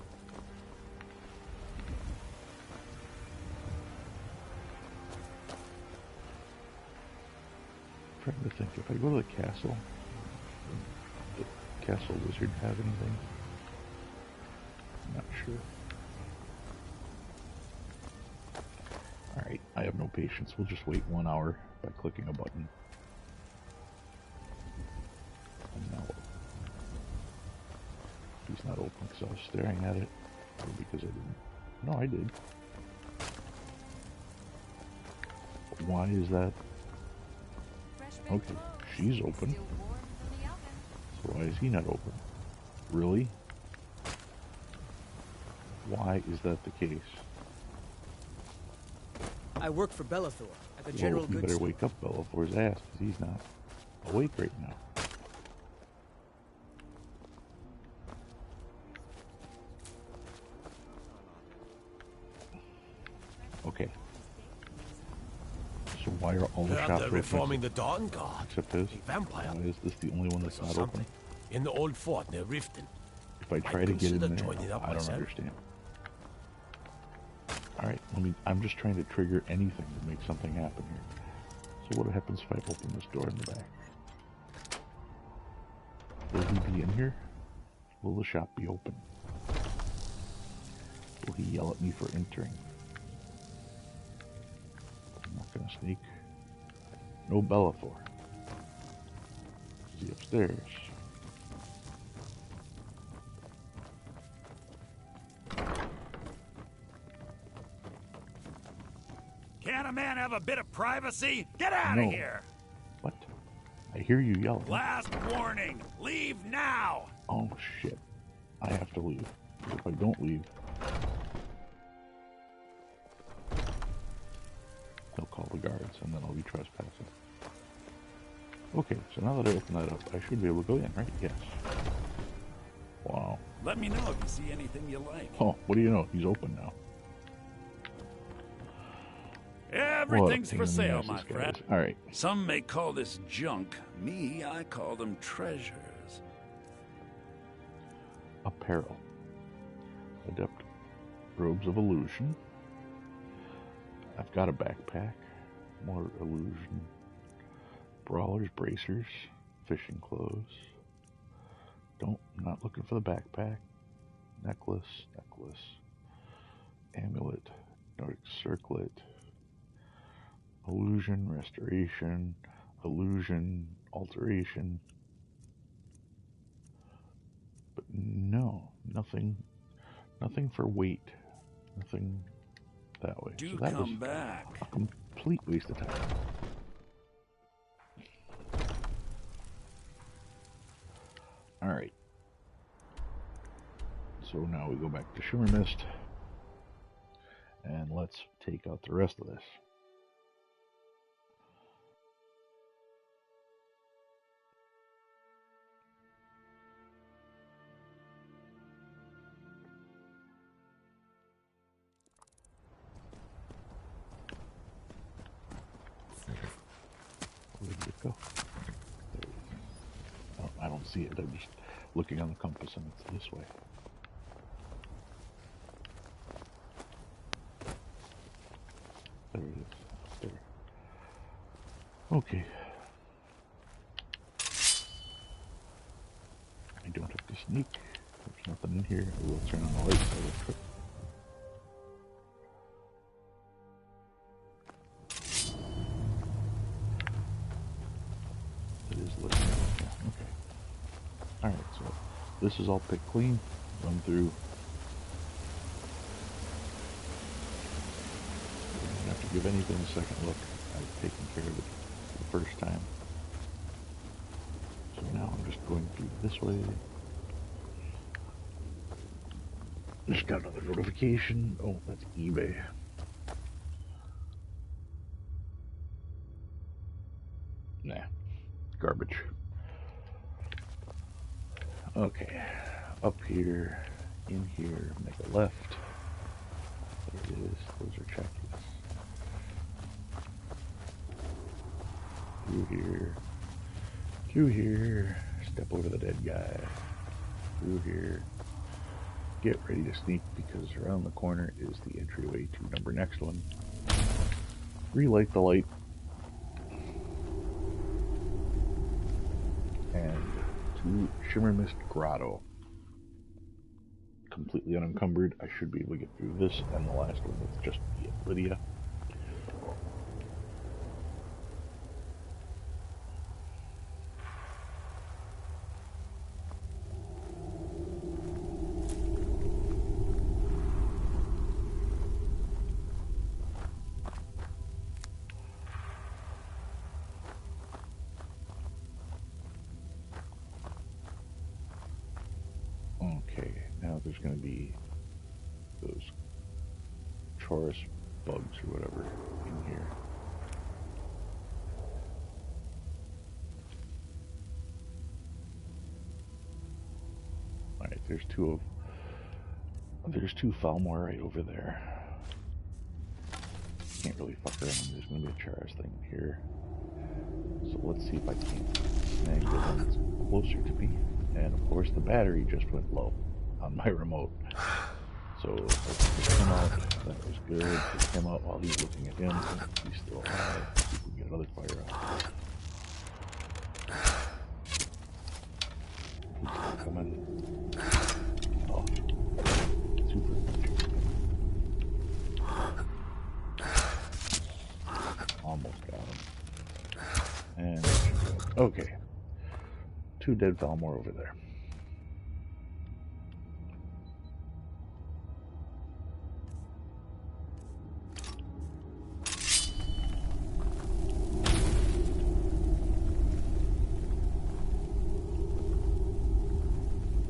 I'm trying to think, if I go to the castle, does the castle wizard have anything? I'm not sure. Alright, I have no patience. We'll just wait 1 hour by clicking a button. And now he's not open because I was staring at it, or because I didn't. No, I did. But why is that? Okay, she's open. So why is he not open? Really? Why is that the case? I work for Bellathor at the General Well, you Goods better store. wake up Bellathor's ass, because he's not awake right now. Okay. So why are all the Heard shops they're open reforming the Dawn Guard. except his? A vampire. Why is this the only one that's Or not something. open? In the old fort near Riften. If I Might try to get in consider there, joining up I don't myself. understand. Alright, I'm just trying to trigger anything to make something happen here. So what happens if I open this door in the back? Will he be in here? Will the shop be open? Will he yell at me for entering? I'm not gonna sneak. No Bellathor. Is he upstairs? Can't a man have a bit of privacy? Get out of No. here! What? I hear you yelling. Last warning! Leave now! Oh shit. I have to leave. 'Cause if I don't leave, they'll call the guards and then I'll be trespassing. Okay, so now that I open that up, I should be able to go in, right? Yes. Wow. Let me know if you see anything you like. Oh, what do you know? He's open now. Everything's for What a pain in the sale, ass my this guy friend. is. Alright. Some may call this junk. Me, I call them treasures. Apparel. Adept robes of illusion. I've got a backpack. More illusion. Brawler's bracers. Fishing clothes. I'm not looking for the backpack. Necklace. Amulet. Nordic circlet. Illusion. Restoration. Illusion. alteration. But no, nothing for weight. Nothing that way. Do So that was come back. a complete waste of time. Alright. So now we go back to Shimmer Mist. And let's take out the rest of this. Where did it go? There it is. Oh, I don't see it. I'm just looking on the compass and it's this way. There it is. Up there. Okay. I don't have to sneak. There's nothing in here. I will turn on the lights so I don't trip. It is lit. Yeah, okay. Alright, so this is all picked clean. Run through. Didn't have to give anything a second look. I've taken care of it the first time. So now I'm just going through this way. Just got another notification. Oh, that's eBay. Nah, garbage. Okay, up here, in here, make a left. There it is. Those are checklist. Through here, step over the dead guy. Through here, get ready to sneak because around the corner is the entryway to number next one. Relight the light. And to Shimmer Mist Grotto. Completely unencumbered. I should be able to get through this and the last one with just Lydia. Okay, now there's going to be those Chorus bugs or whatever in here. Alright, there's two Falmor right over there. Can't really fuck around. There's going to be a Charis thing here. So let's see if I can snag the one that's closer to me. And of course the battery just went low on my remote. So let's just come out. That was good. Just come out while he's looking at him. He's still alive. See if we can get another fire out. He's still coming. Oh. Super. Almost got him. And okay. Two dead Falmor over there.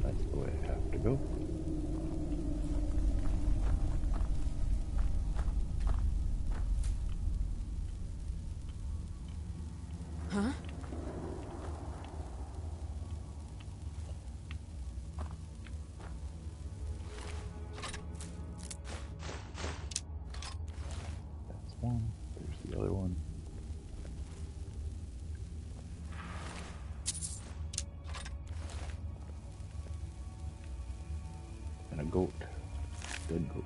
That's the way I have to go. Huh? One. There's the other one. And a goat. Dead goat.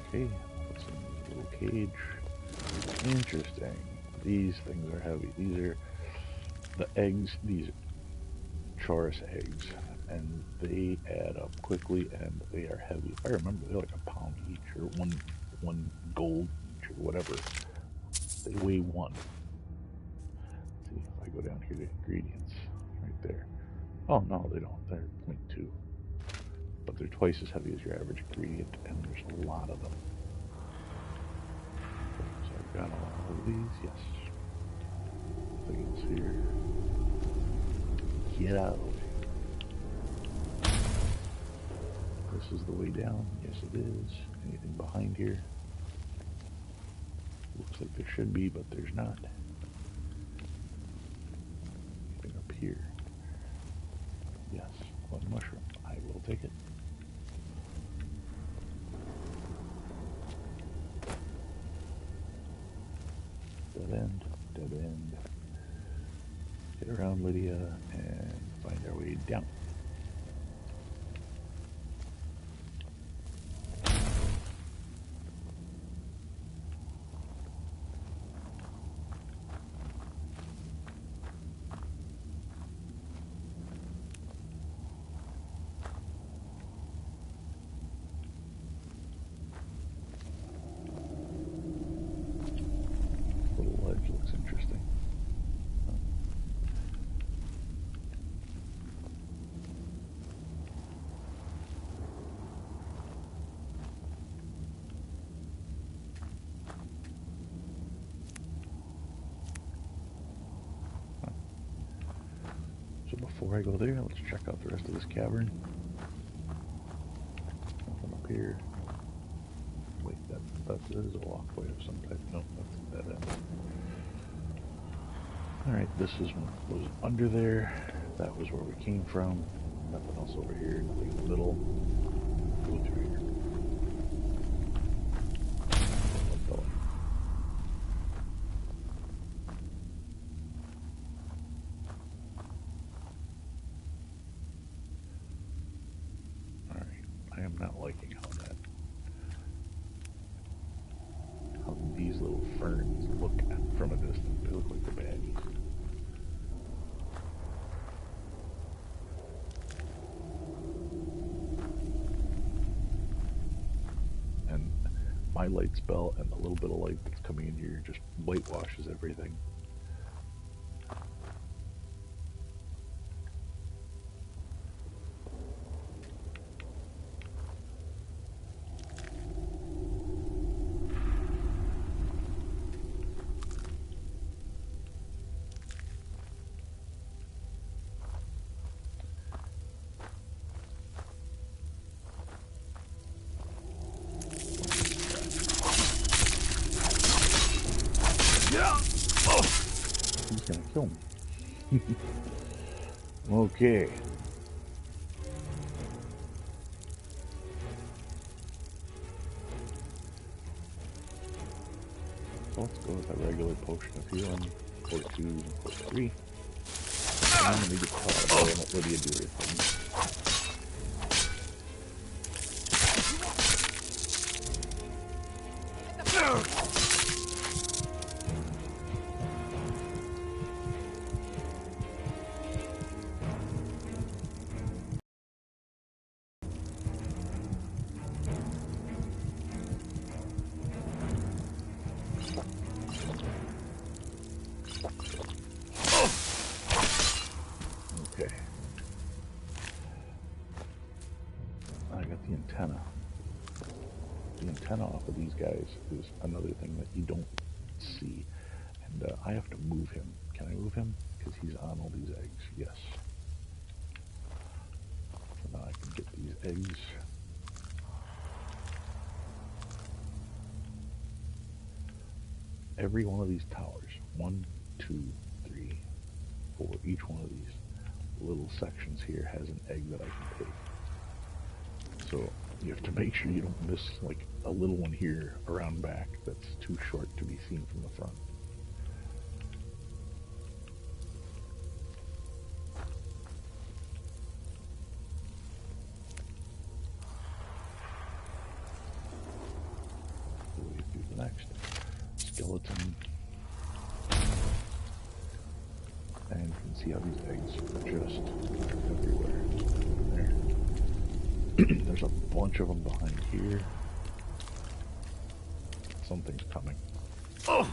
Okay, what's in this little cage? Interesting. These things are heavy. These are the eggs. These Chorus eggs. And they add up quickly, and they are heavy. If I remember, they're like a pound each, or one gold each, or whatever. They weigh 1. Let's see if I go down here to ingredients, right there. Oh no, they don't. They're 0.2, but they're twice as heavy as your average ingredient, and there's a lot of them. So I've got all of these. Yes. Nothing else here. Get out of the way. This is the way down. Yes, it is. Anything behind here? Looks like there should be, but there's not. Anything up here? Yes, one mushroom. I will take it. Dead end, dead end. Get around Lydia and find our way down. Little ledge looks interesting. So before I go there, let's check out the rest of this cavern. Nothing up here. Wait, that is a walkway of some type. No, that's a dead end. Alright, this is what was under there. That was where we came from. Nothing else over here, nothing in the middle. Go through here. Alright, I am not liking how these little ferns look from a distance. They look like the baddies. And my light spell and the little bit of light that's coming in here just whitewashes everything. He's gonna kill me. Okay. So let's go with a regular potion of healing. Port 2 and port 3. And I'm gonna get caught up and let Lydia do her thing. Okay. I got the antenna. The antenna off of these guys is another thing that you don't see. And I have to move him. Can I move him? Because he's on all these eggs. Yes. So now I can get these eggs. Every one of these towers, 1, 2, 3, 4, each one of these little sections here has an egg that I can take. So you have to make sure you don't miss like a little one here around back that's too short to be seen from the front. So we do the next skeleton. And you can see how these eggs are just everywhere. There. There's a bunch of them behind here. Something's coming. Oh!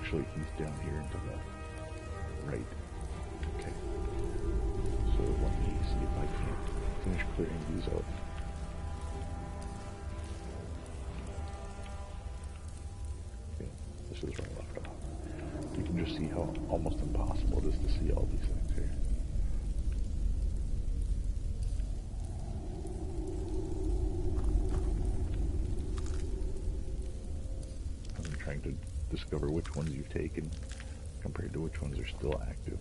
actually, he's down here and to the right. Okay. So let me see if I can't finish clearing these out. Okay, this is where I left off. You can just see how almost impossible it is to see all these things here. I'm trying to discover which ones you've taken compared to which ones are still active.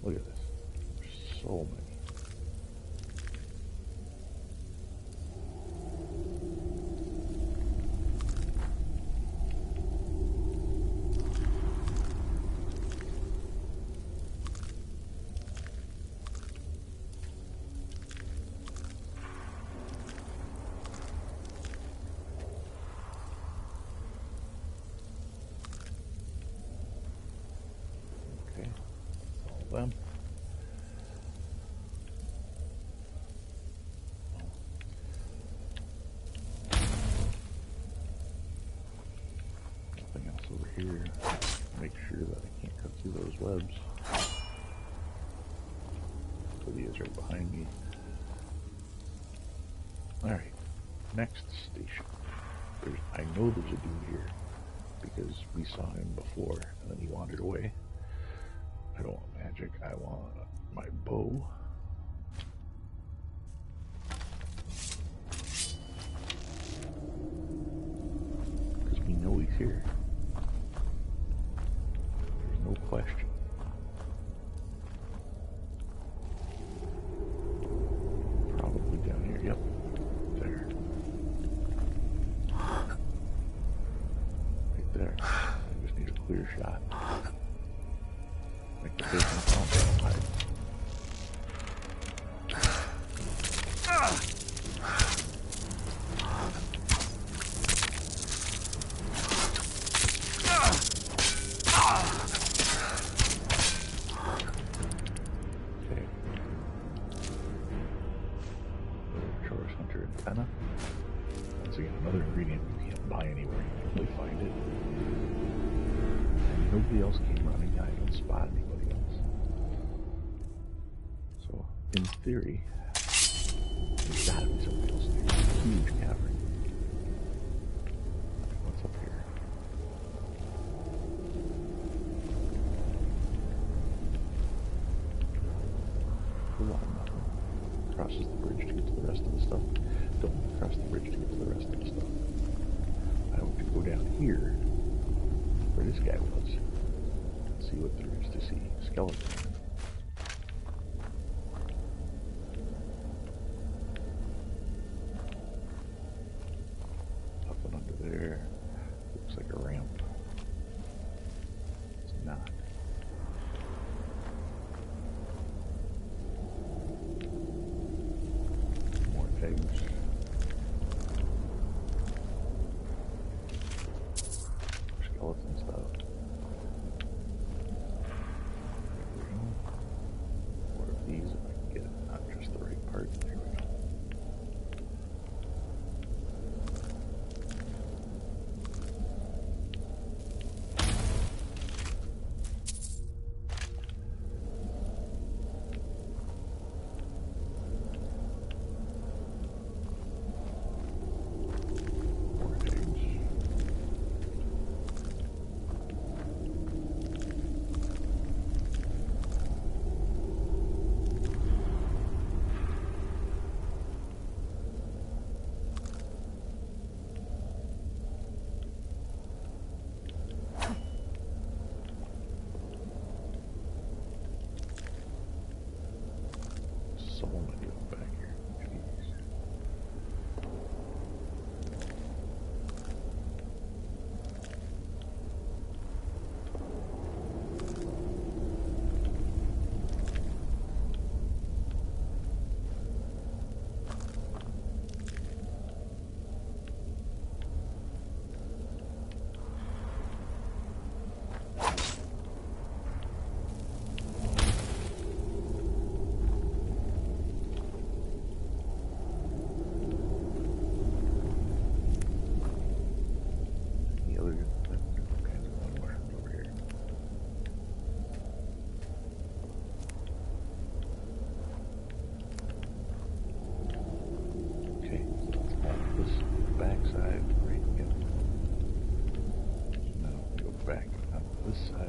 Look at this. There's so many. Okay, that's all of them. Nothing else over here. Make sure that I can't cut through those webs. Lydia's right behind me. Alright, next station. I know there's a dude here because we saw him before and then he wandered away. I don't want magic, I want my bow. Because we know he's here. There's no question. Probably down here, yep. There. Right there. I just need a clear shot. Make the vision count. Hide. Okay. Chores Hunter antenna. Once again, another ingredient you can't buy anywhere. You can only find it. And nobody else came running. I don't spot anybody else. So, in theory, there's gotta be somebody else there. It's a huge cavern. What's up here? Whole lot of nothing. Crosses the bridge to get to the rest of the stuff. Don't cross the bridge to get to the rest of the stuff. I want to go down here, where this guy was, and see what there is to see. Skeleton. Nothing under there. Looks like a ramp. It's not. More eggs. Skeleton stuff. There we go. More of these if I can get not just the right part. There we go. More eggs. So many of them back here. Jeez.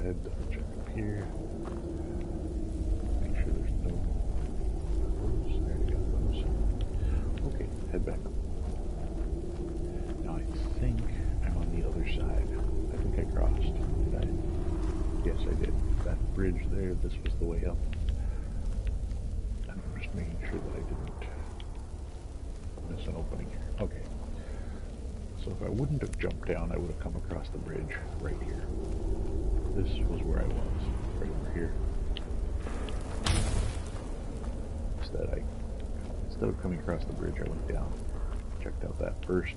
ahead, check up here. Make sure there's no those. There we got those. Okay, head back up. Now I think I'm on the other side. I think I crossed. Did I? Yes, I did. That bridge there, this was the way up. I'm just making sure that I didn't miss an opening here. Okay. So if I wouldn't have jumped down, I would have come across the bridge right here. This was where I was, right over here. Instead of coming across the bridge, I went down, checked out that first.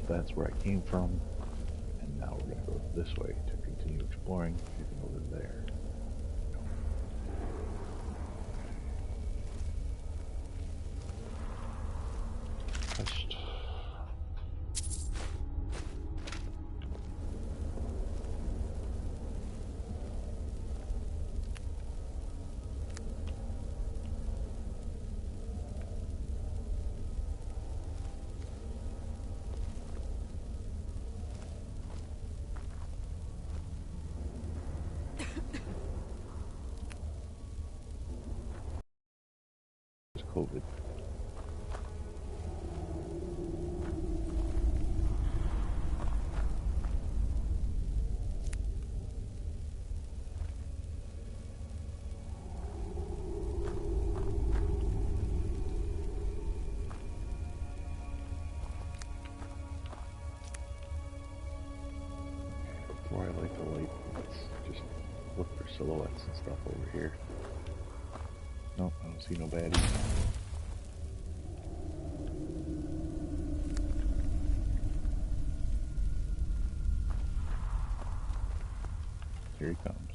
That's where I came from, and now we're going to go this way to continue exploring. Anything over there? Just COVID. Before I light the light, let's just look for silhouettes and stuff over here. Nope, I don't see no baddies. Here he comes.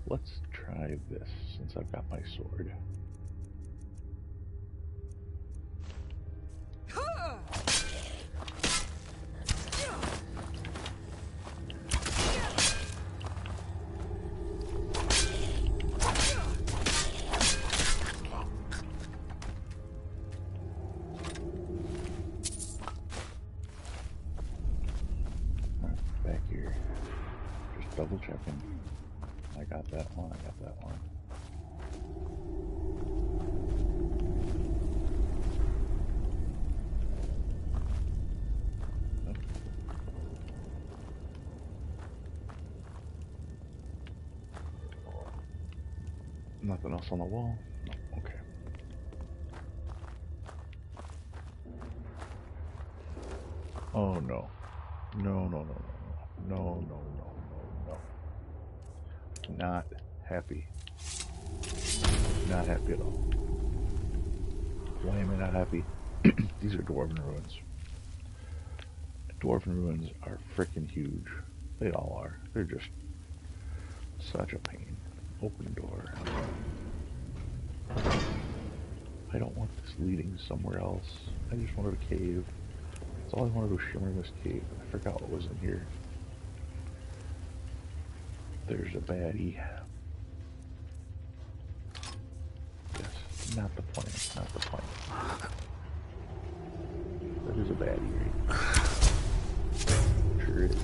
Let's try this since I've got my sword. Back here. Just double checking. I got that one, I got that one. Nope. Nothing else on the wall? No, okay. Oh no. No, no, no, no. No, no, no, no, no. Not happy. Not happy at all. Why am I not happy? These are dwarven ruins. Dwarven ruins are freaking huge. They all are. They're just such a pain. Open door. I don't want this leading somewhere else. I just wanted a cave. That's all I wanted was shimmer in this cave. I forgot what was in here. There's a baddie. Yes, not the plan, not the plan. That is a baddie, right? Sure is.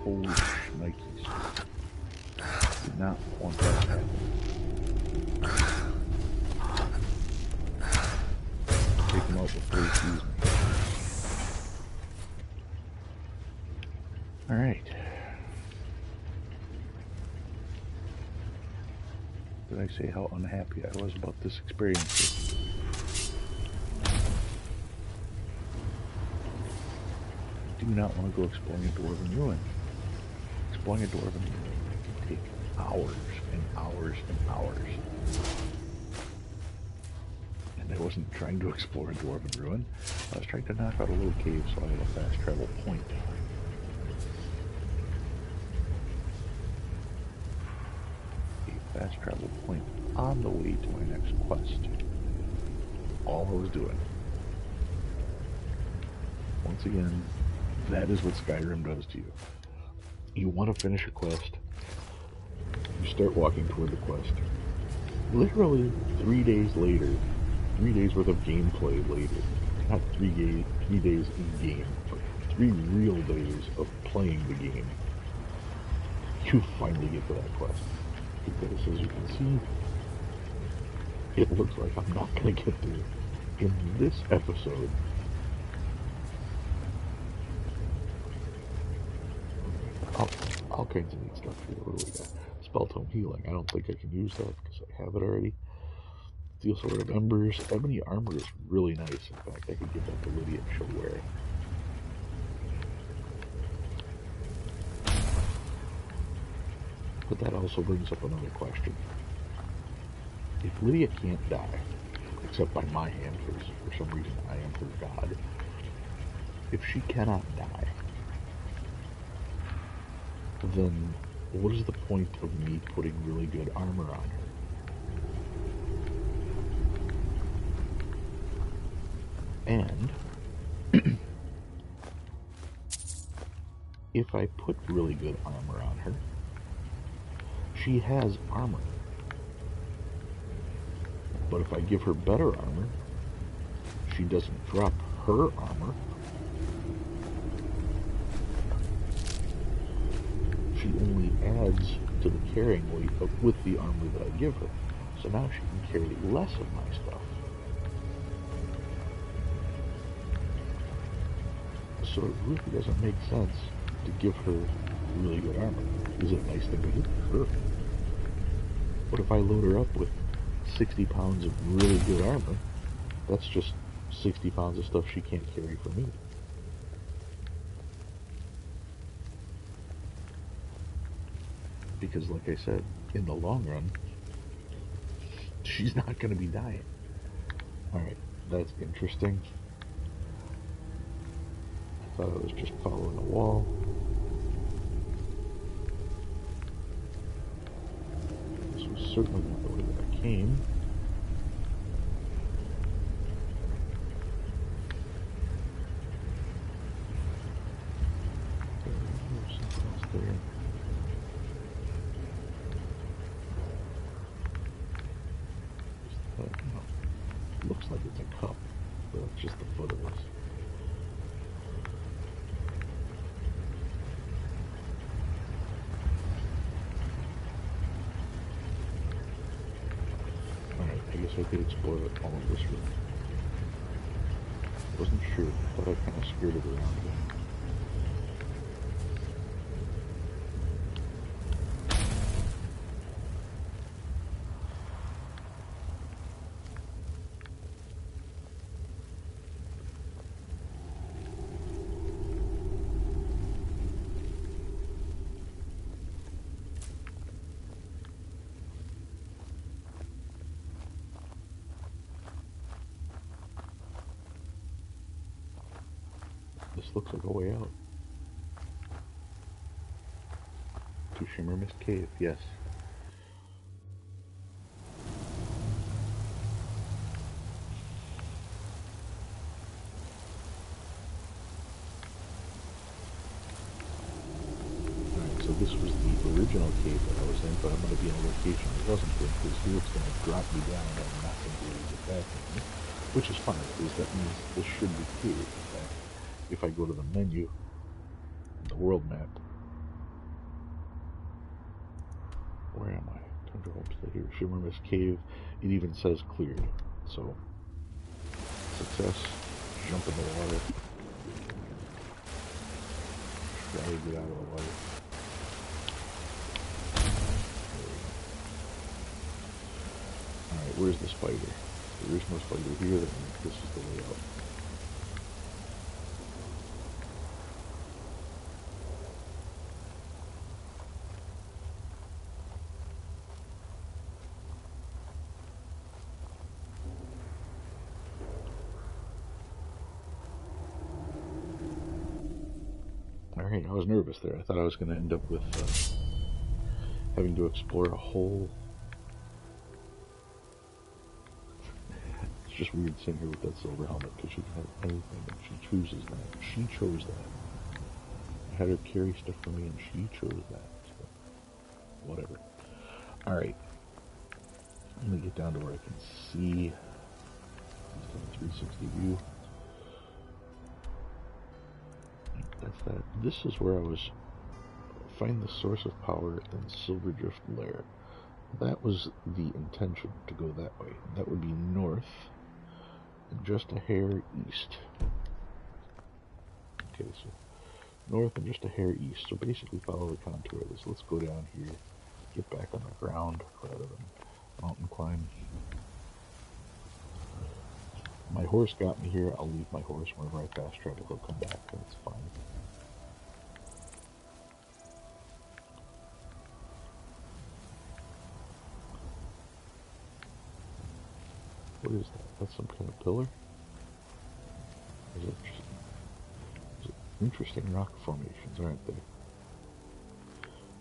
Holy shnikes. Did not want that to happen. Take him out before he sees me. Alright. Did I say how unhappy I was about this experience? I do not want to go exploring a dwarven ruin. Exploring a dwarven ruin can take hours and hours and hours. And I wasn't trying to explore a dwarven ruin. I was trying to knock out a little cave so I had a fast travel point. A fast travel point on the way to my next quest. All I was doing. Once again, that is what Skyrim does to you. You want to finish a quest, You start walking toward the quest. Literally 3 days later, 3 days worth of gameplay later, not 3 days in game, but 3 real days of playing the game, you finally get to that quest. Because as you can see, it looks like I'm not going to get there in this episode. All kinds of neat stuff here. What do we got? Spell Tome Healing. I don't think I can use that because I have it already. Steel Sword of Embers. Ebony Armor is really nice. In fact, I could give that to Lydia and she'll wear it. But that also brings up another question. If Lydia can't die, except by my hand, because for some reason I am her god, if she cannot die, then what is the point of me putting really good armor on her? And if I put really good armor on her, she has armor. But if I give her better armor, she doesn't drop her armor. She only adds to the carrying weight with the armor that I give her. So now she can carry less of my stuff. So it really doesn't make sense to give her really good armor. Is it a nice thing to do? Sure. But if I load her up with 60 pounds of really good armor, that's just 60 pounds of stuff she can't carry for me. Because like I said, in the long run, she's not going to be dying. Alright, that's interesting. I thought I was just following a wall. This was certainly not the way that I came. There's something else there. Looks like it's a cup, but it's just the foot of this. Alright, I guess I could explore all of this room. Wasn't sure, thought I kind of skirted around it. This looks like a way out. To Shimmer Mist Cave, yes. Alright, so this was the original cave that I was in, but I'm going to be in a location it wasn't in, because here it's going to drop me down and I'm not going to be able to get back in, which is fine, because that means this should be clear. In fact, if I go to the menu, the world map, where am I? Time to homestead here. Shimmer Mist Cave. It even says cleared. So, success. Jump in the water. Try to get out of the water. Alright, where's the spider? If there is no spider here, then this is the way out. Alright, I was nervous there. I thought I was going to end up with having to explore a whole... It's just weird sitting here with that silver helmet, because she can have anything, and she chooses that. She chose that. I had her carry stuff for me, and she chose that. So, whatever. Alright. Let me get down to where I can see 360 view. That's that. This is where I was. Find the source of power in Silverdrift Lair. That was the intention, to go that way. That would be north and just a hair east. Okay, so north and just a hair east. So basically follow the contour of this. Let's go down here, get back on the ground rather than mountain climb. My horse got me here. I'll leave my horse whenever I fast travel. He'll come back. That's fine. What is that? That's some kind of pillar? Is it interesting rock formations, aren't they?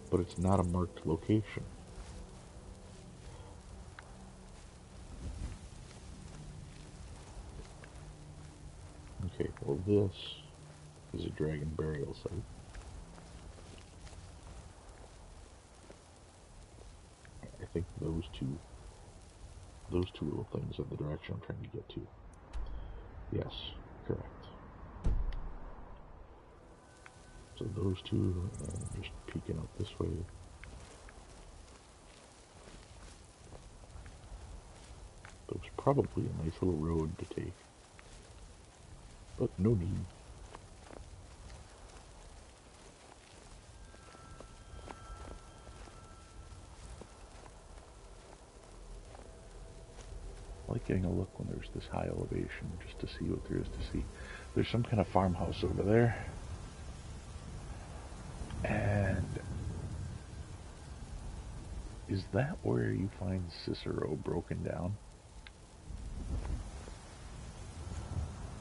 But it's not a marked location. Okay, well this is a dragon burial site. I think those two little things are the direction I'm trying to get to. Yes, correct. So those two, just peeking up this way. There's probably a nice little road to take, but no need. I like getting a look when there's this high elevation, just to see what there is to see. There's some kind of farmhouse over there. And is that where you find Cicero broken down?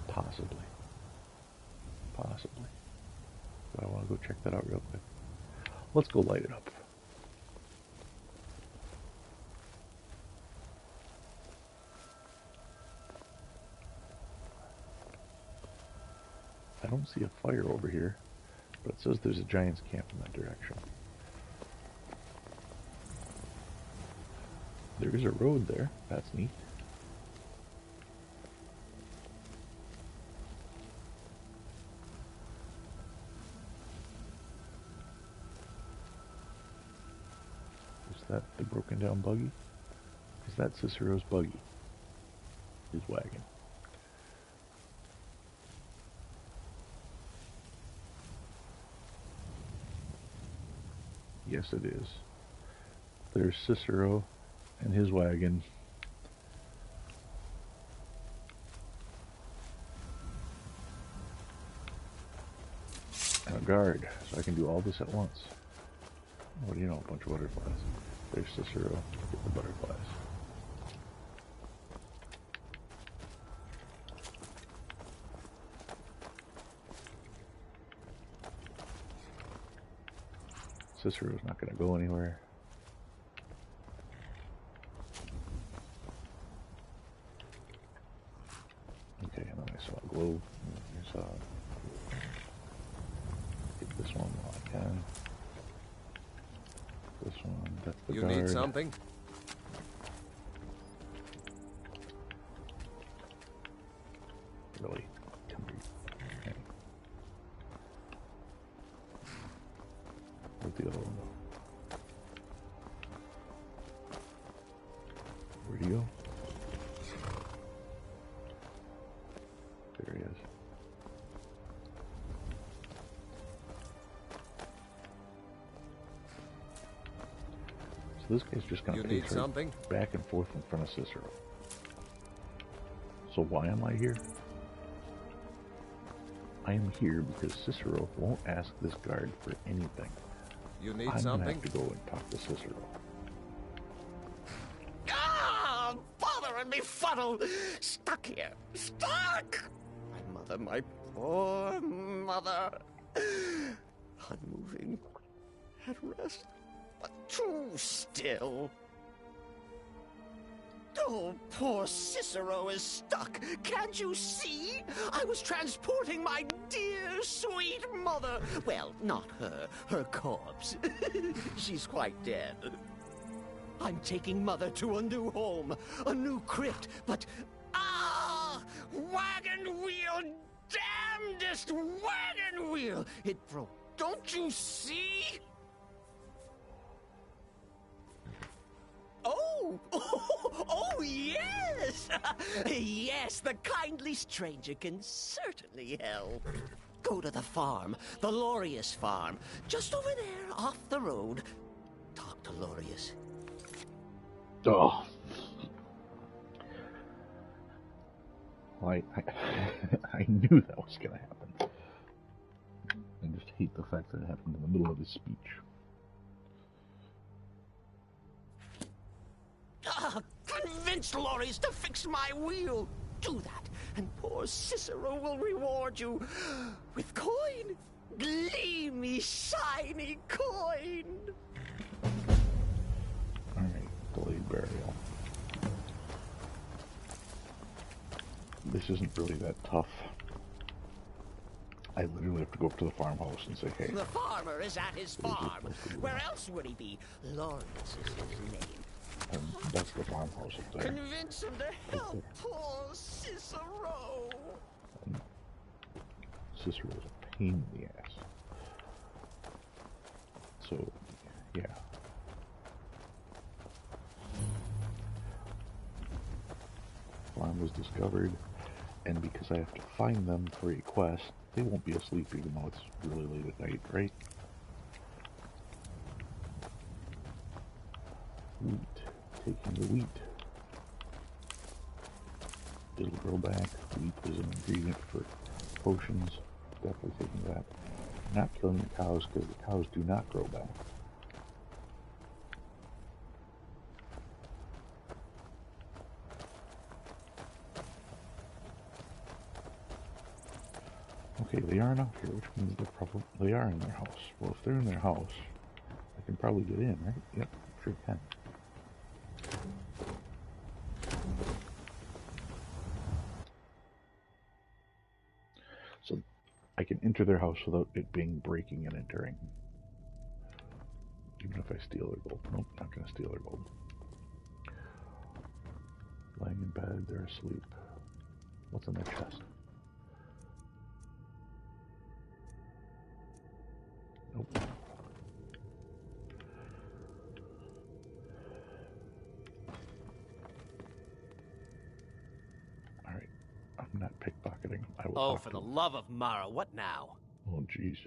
Possibly. Possibly. But I want to go check that out real quick. Let's go light it up. I don't see a fire over here, but it says there's a giant's camp in that direction. There is a road there. That's neat. Is that the broken down buggy? Is that Cicero's buggy? His wagon. Yes, it is. There's Cicero and his wagon. And a guard, so I can do all this at once. What do you know, a bunch of butterflies. There's Cicero, get the butterflies. Cicero's not going to go anywhere. Okay, and then I saw a globe. I saw... Get this one while I can. This one, that's the guard. You need something? Really? Okay. Where'd the other one go? Where'd he go? There he is. So this guy's just going to pace right back and forth in front of Cicero. So why am I here? I am here because Cicero won't ask this guard for anything. You need I'm something? gonna have to go and talk to Cicero. Ah, bother and befuddle! Stuck here, stuck! My mother, my poor mother. Unmoving, at rest, but too still. Oh, poor Cicero is stuck. Can't you see? I was transporting my dear, sweet mother. Well, not her. Her corpse. She's quite dead. I'm taking Mother to a new home, a new crypt, but... Wagon wheel! Damnedest wagon wheel! It broke. Don't you see? Oh! Oh, yes! Yes, the kindly stranger can certainly help. Go to the farm, the Lorius farm. Just over there, off the road. Talk to Lorius. Oh. Well, I knew that was going to happen. I just hate the fact that it happened in the middle of his speech. Convince Lorius to fix my wheel. Do that, and poor Cicero will reward you with coin. Gleamy, shiny coin. Alright, delayed burial. This isn't really that tough. I literally have to go up to the farmhouse and say, hey. The farmer is at his farm. Where else would he be? Lorius is his name. And that's the farmhouse up there. Convince him to help poor Cicero. And Cicero's a pain in the ass. So, yeah. Farm was discovered, and because I have to find them for a quest, they won't be asleep even though it's really late at night, right? Wheat. Taking the wheat. It'll grow back. Wheat is an ingredient for potions. Definitely taking that. Not killing the cows because the cows do not grow back. Okay, they aren't out here, which means they are in their house. Well, if they're in their house, I can probably get in, right? Yep, sure can. So I can enter their house without it being breaking and entering. Even if I steal their gold. Nope, not gonna steal their gold. Lying in bed, they're asleep. What's in their chest? Nope. Alright. I'm not pickpocketing. I will Oh, for the love of Mara, what now? Oh, jeez.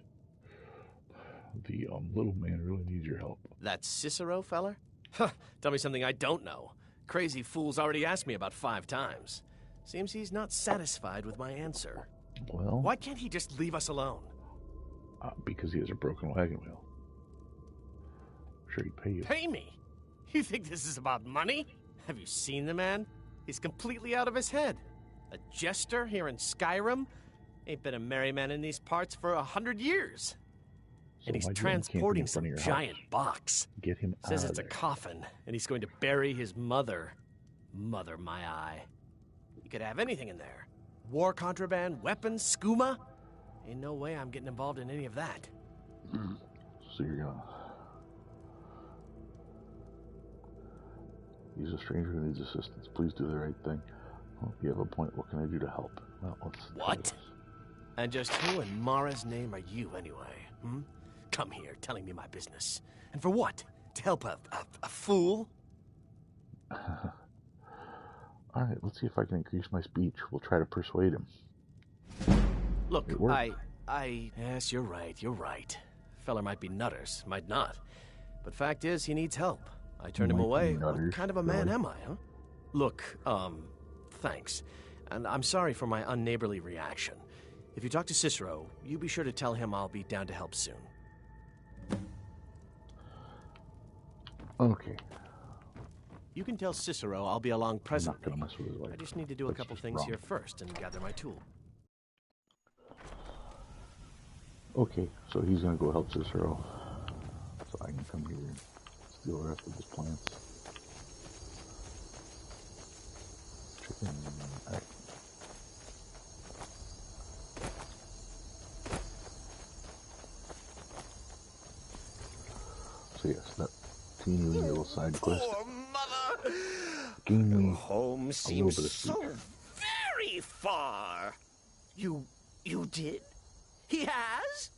The little man really needs your help. That Cicero feller? Huh, tell me something I don't know. Crazy fool's already asked me about 5 times. Seems he's not satisfied with my answer. Well... Why can't he just leave us alone? Because he has a broken wagon wheel. I'm sure he'd pay you. Pay me? You think this is about money? Have you seen the man? He's completely out of his head. A jester here in Skyrim? Ain't been a merry man in these parts for 100 years. So and he's transporting some giant box. Get him out Says of it's a there. coffin, and he's going to bury his mother. Mother, my eye. You could have anything in there. War contraband, weapons, skooma. Ain't no way I'm getting involved in any of that. So you're gonna... He's a stranger who needs assistance. Please do the right thing. Well, you have a point. What can I do to help? Well, let's... What? And just who in Mara's name are you, anyway? Come here, telling me my business. And for what? To help a fool? Alright, let's see if I can increase my speech. We'll try to persuade him. Look, Yes, you're right. Feller might be nutters, might not. But fact is, he needs help. I turned him away. What kind of a man am I, huh? Look, thanks. And I'm sorry for my unneighborly reaction. If you talk to Cicero, you be sure to tell him I'll be down to help soon. Okay. You can tell Cicero I'll be along presently. I'm not gonna mess with his life. I just need to do a couple things here first and gather my tool. Okay, so he's gonna go help Cicero. So I can come here and steal the rest of his plants. Chicken. Alright. So yes, that teeny little side quest. Poor gained me home a little seems bit of sleep. so very far. You did? He has?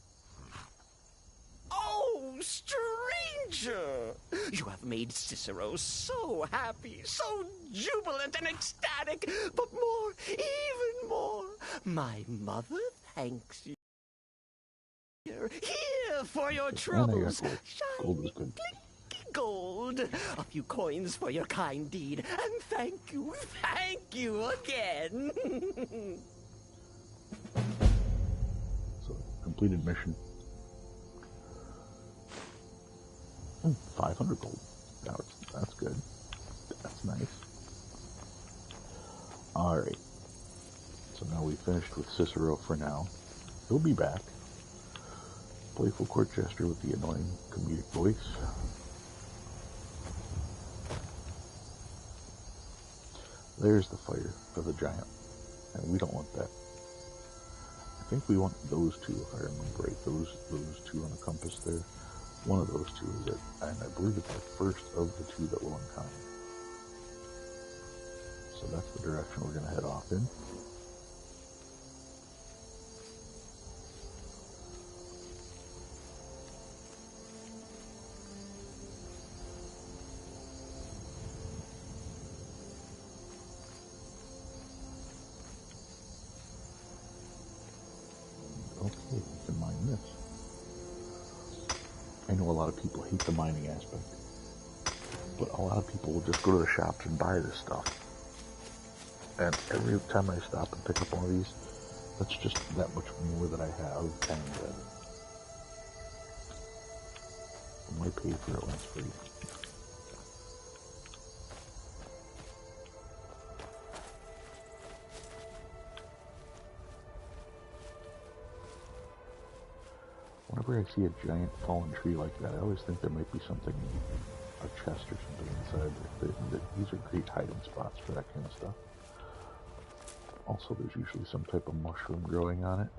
Oh, stranger! You have made Cicero so happy, so jubilant and ecstatic, but more, even more, my mother thanks you. Here for your troubles. Shiny, clinky gold. A few coins for your kind deed. And thank you again. So, completed mission. 500 gold. That's good. That's nice. Alright. So now we finished with Cicero for now. He'll be back. Playful court jester with the annoying comedic voice. There's the fire for the giant. And we don't want that. I think we want those two, if I remember right. Those two on the compass there. One of those two is it. And I believe it's the first of the two that we'll encounter. So that's the direction we're going to head off in. Okay, we can mine this. I know a lot of people hate the mining aspect, but a lot of people will just go to the shops and buy this stuff. And every time I stop and pick up one of these, that's just that much more that I have, and I might pay for it when it's free. Whenever I see a giant fallen tree like that, I always think there might be something, a chest or something inside. These are great hiding spots for that kind of stuff. Also, there's usually some type of mushroom growing on it.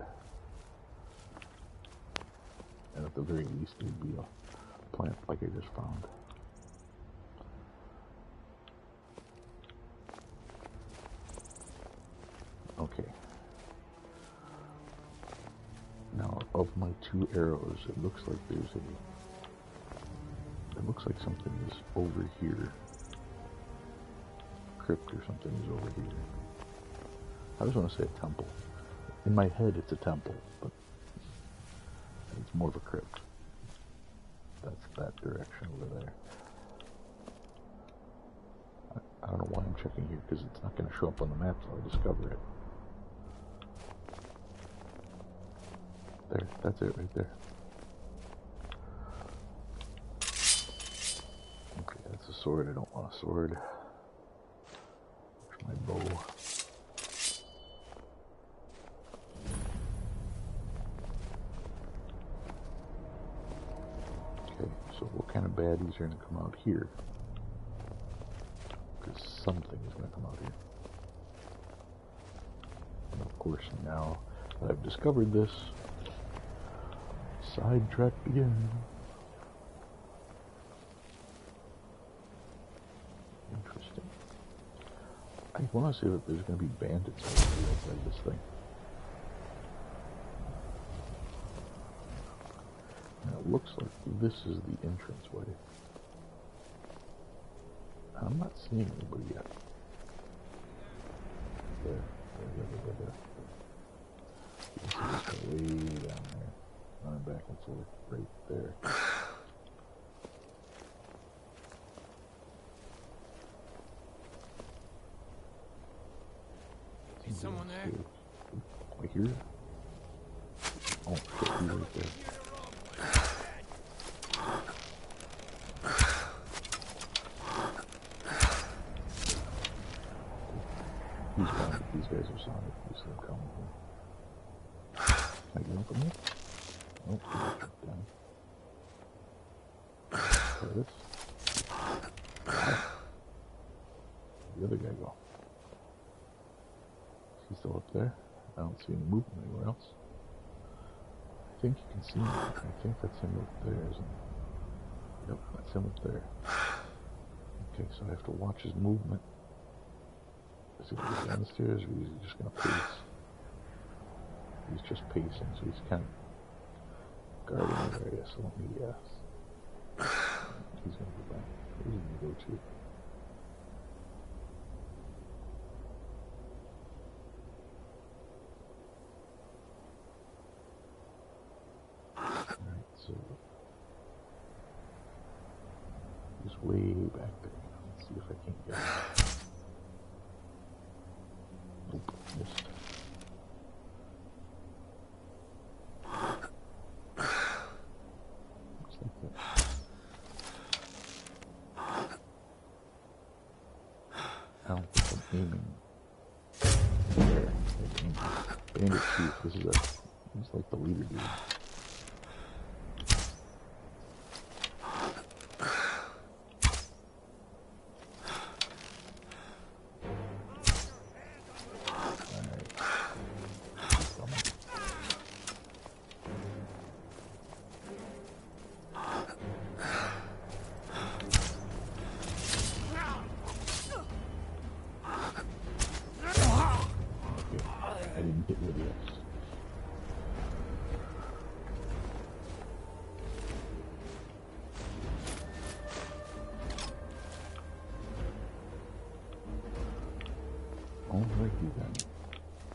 And at the very least, there'd be a plant like I just found. Okay. Now, of my two arrows, it looks like there's it looks like something is over here. Crypt or something is over here. I just want to say a temple. In my head, it's a temple, but it's more of a crypt. That's that direction over there. I don't know why I'm checking here, because it's not going to show up on the map till I discover it. There, that's it right there. Okay, that's a sword. I don't want a sword. Where's my bow? Okay, so what kind of baddies are going to come out here? Because something is going to come out here. And of course, now that I've discovered this, sidetracked again. Interesting. I want to say that there's going to be bandits outside this thing. And it looks like this is the entranceway. I'm not seeing anybody yet. There. You can see this way down there. Running back and forth right there. Is someone there? Right here? Oh, shit, he's right there. He's gone. These guys are solid. You see them coming here. Can I get up in here? Nope, he got jumped down. There it is. Where'd the other guy go? Is he still up there? I don't see any movement anywhere else. I think you can see him. I think that's him up there, isn't it? Yep, that's him up there. Okay, so I have to watch his movement he gonna get down the stairs, or is he just gonna pace? He's just pacing, so he's kind of guarding the area, so let me guess. He's gonna go back. Where's he gonna go to? Alright, so he's way back there. Let's see if I can't get him. Nope, missed. Looks like that. I don't think I'm aiming there. Bandit Chief, this is he's like the leader dude. I didn't hit with it. Alrighty then.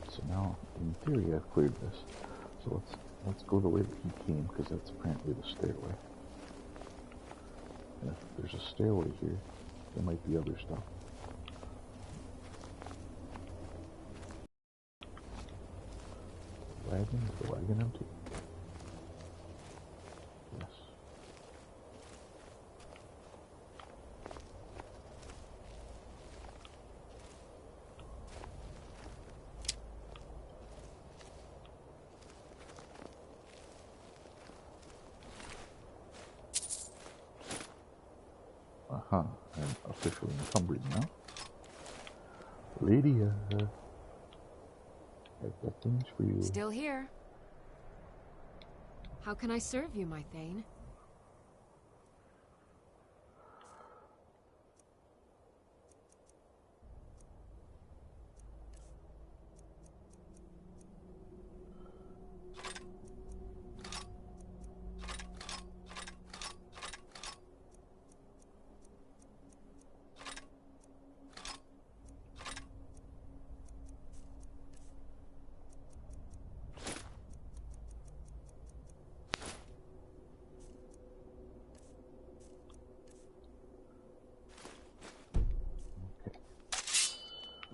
So now, in theory, I've cleared this. So let's go the way that he came, because that's apparently the stairway. And if there's a stairway here, there might be other stuff. Wagon? Is the wagon empty? Yes. I'm officially encumbered now. Lady, I've got things for you. Still here. How can I serve you, my Thane?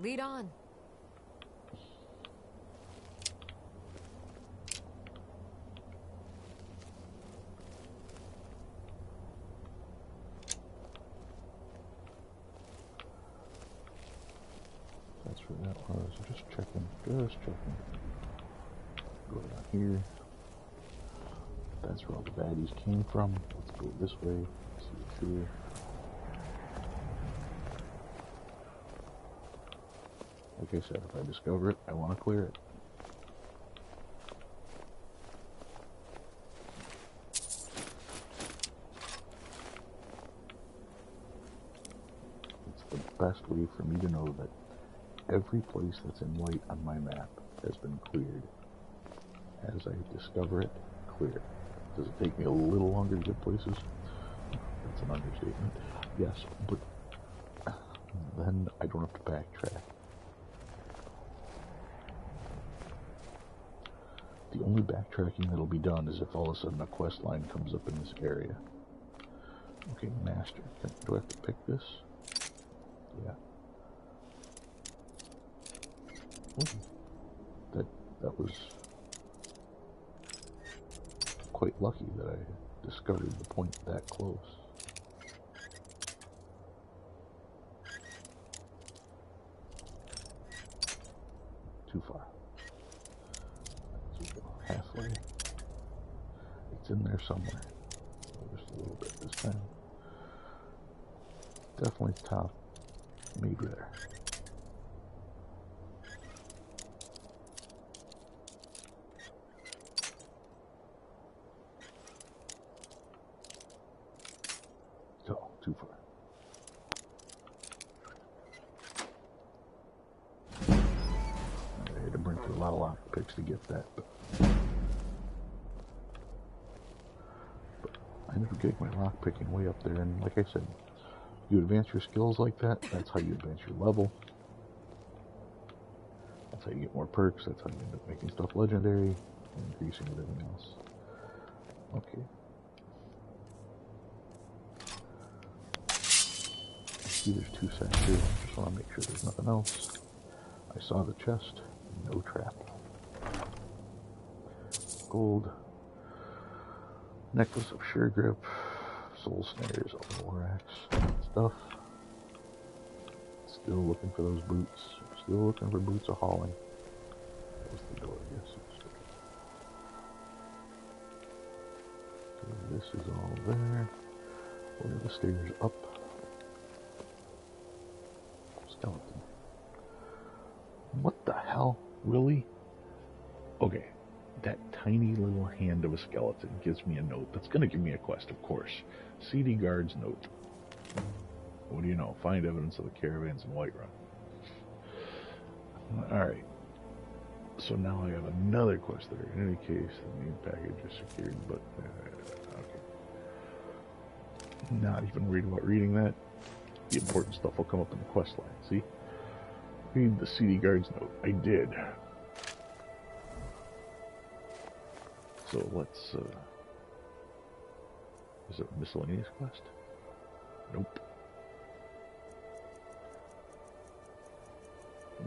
Lead on. That's where that was. Just checking. Just checking. Go down here. That's where all the baddies came from. Let's go this way. See what's here. Like I said, if I discover it, I want to clear it. It's the best way for me to know that every place that's in white on my map has been cleared. As I discover it, clear it. Does it take me a little longer to get places? That's an understatement. Yes, but then I don't have to backtrack. The only backtracking that'll be done is if all of a sudden a quest line comes up in this area. Okay, master. Do I have to pick this? Yeah. Ooh. That was quite lucky that I discovered the point that close. Too far. Halfway. It's in there somewhere. Just a little bit this time. Definitely top. Maybe there. Oh, too far. through a lot of lockpicks to get that, but I never get my lockpicking way up there. And like I said, you advance your skills like that. That's how you advance your level. That's how you get more perks. That's how you end up making stuff legendary and increasing everything else. Okay. See, there's 2 sets here. Just want to make sure there's nothing else. I saw the chest. No trap. Gold. Necklace of Sure Grip. Soul Snares. Borax. Stuff. Still looking for those boots. Still looking for boots of hauling. That was the door, I guess. Okay, this is all there. Where are the stairs up? Skeleton. What the hell? Really? Okay. That tiny little hand of a skeleton gives me a note. That's going to give me a quest, of course. CD Guard's note. What do you know? Find evidence of the caravans in Whiterun. Alright. So now I have another quest there. In any case, the main package is secured, but... okay. Not even worried about reading that. The important stuff will come up in the quest line, see? Read the CD Guard's note. I did. So let's, is it a miscellaneous quest? Nope.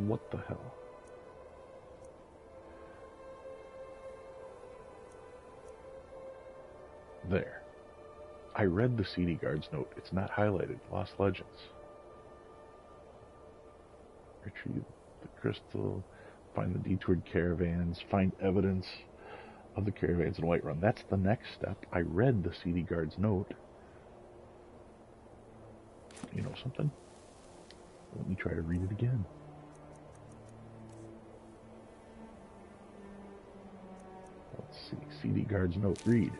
What the hell? There. I read the CD Guard's note. It's not highlighted. Lost Legends. Retrieve the crystal. Find the detoured caravans. Find evidence of the caravans in Whiterun. That's the next step. I read the CD Guard's note. You know something? Let me try to read it again. Let's see. CD Guard's note. Read.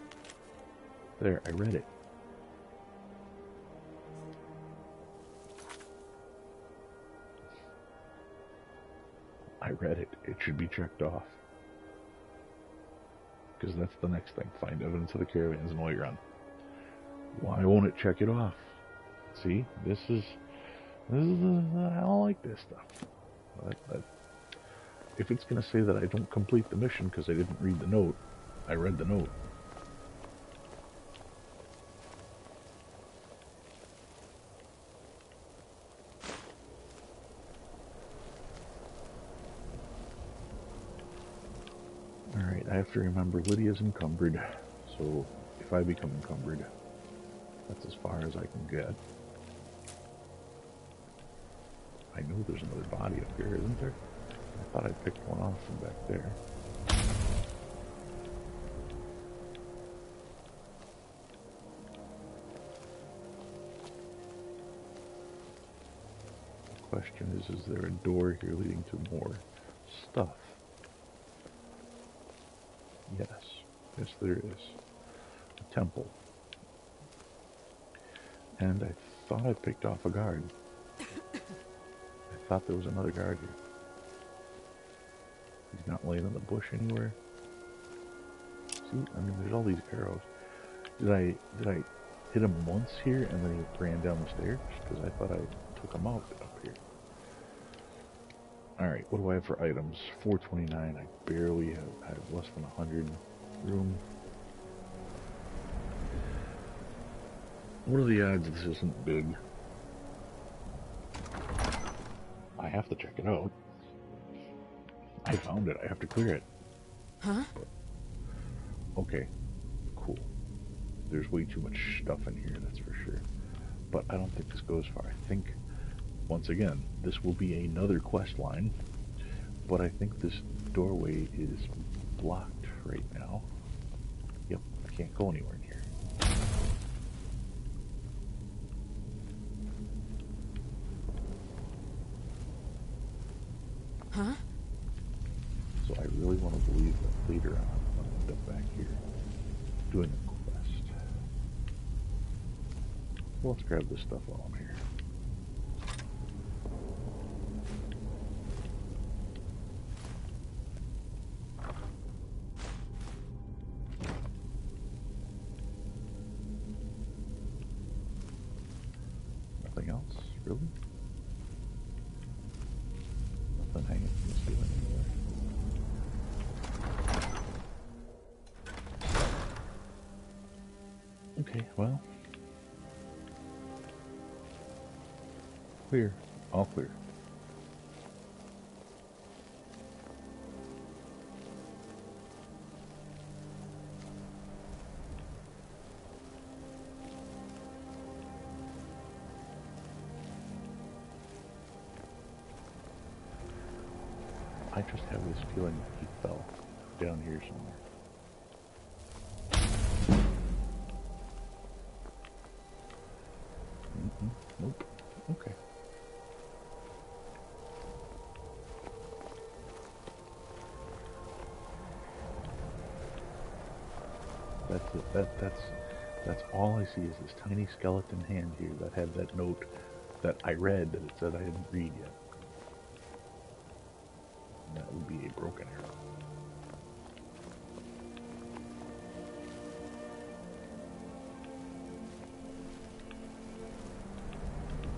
There, I read it. I read it. It should be checked off. Because that's the next thing. Find evidence of the caravans in Whiterun. Why won't it check it off? See? This is I don't like this stuff. If it's going to say that I don't complete the mission because I didn't read the note, I read the note. Alright, I have to remember Lydia's encumbered, so if I become encumbered, that's as far as I can get. I know there's another body up here, isn't there? I thought I picked one off from back there. The question is there a door here leading to more stuff? Yes. Yes, there is. A temple. And I thought I picked off a guard. I thought there was another guard here. He's not laying in the bush anywhere. See, I mean, there's all these arrows. Did I hit him once here and then he ran down the stairs? Because I thought I took him out up here. Alright, what do I have for items? 429. I barely have, I have less than 100 room. What are the odds this isn't big? I have to check it out. I found it. I have to clear it. Huh? Okay. Cool. There's way too much stuff in here, that's for sure. But I don't think this goes far. I think, once again, this will be another quest line. But I think this doorway is blocked right now. Yep, I can't go anywhere in here. Huh? So I really want to believe that later on I'll end up back here doing a quest. Well, let's grab this stuff while I'm here. else? Really? Nothing hanging from the ceiling anywhere. Okay, well. Clear. All clear. I just have this feeling that he fell down here somewhere. Nope. Okay. That's it. That's all I see is this tiny skeleton hand here that had that note that I read that it said I didn't read yet. And that would be a broken arrow.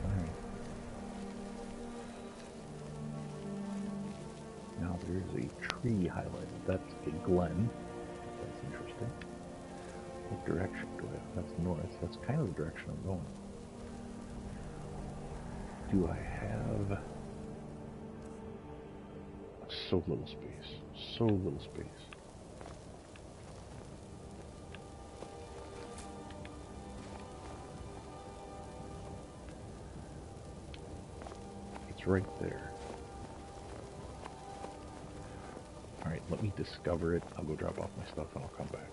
Alright. Now there's a tree highlighted. That's a glen. That's interesting. What direction do I have? That's north. That's kind of the direction I'm going. Do I have... So little space. So little space. It's right there. Alright, let me discover it. I'll go drop off my stuff and I'll come back.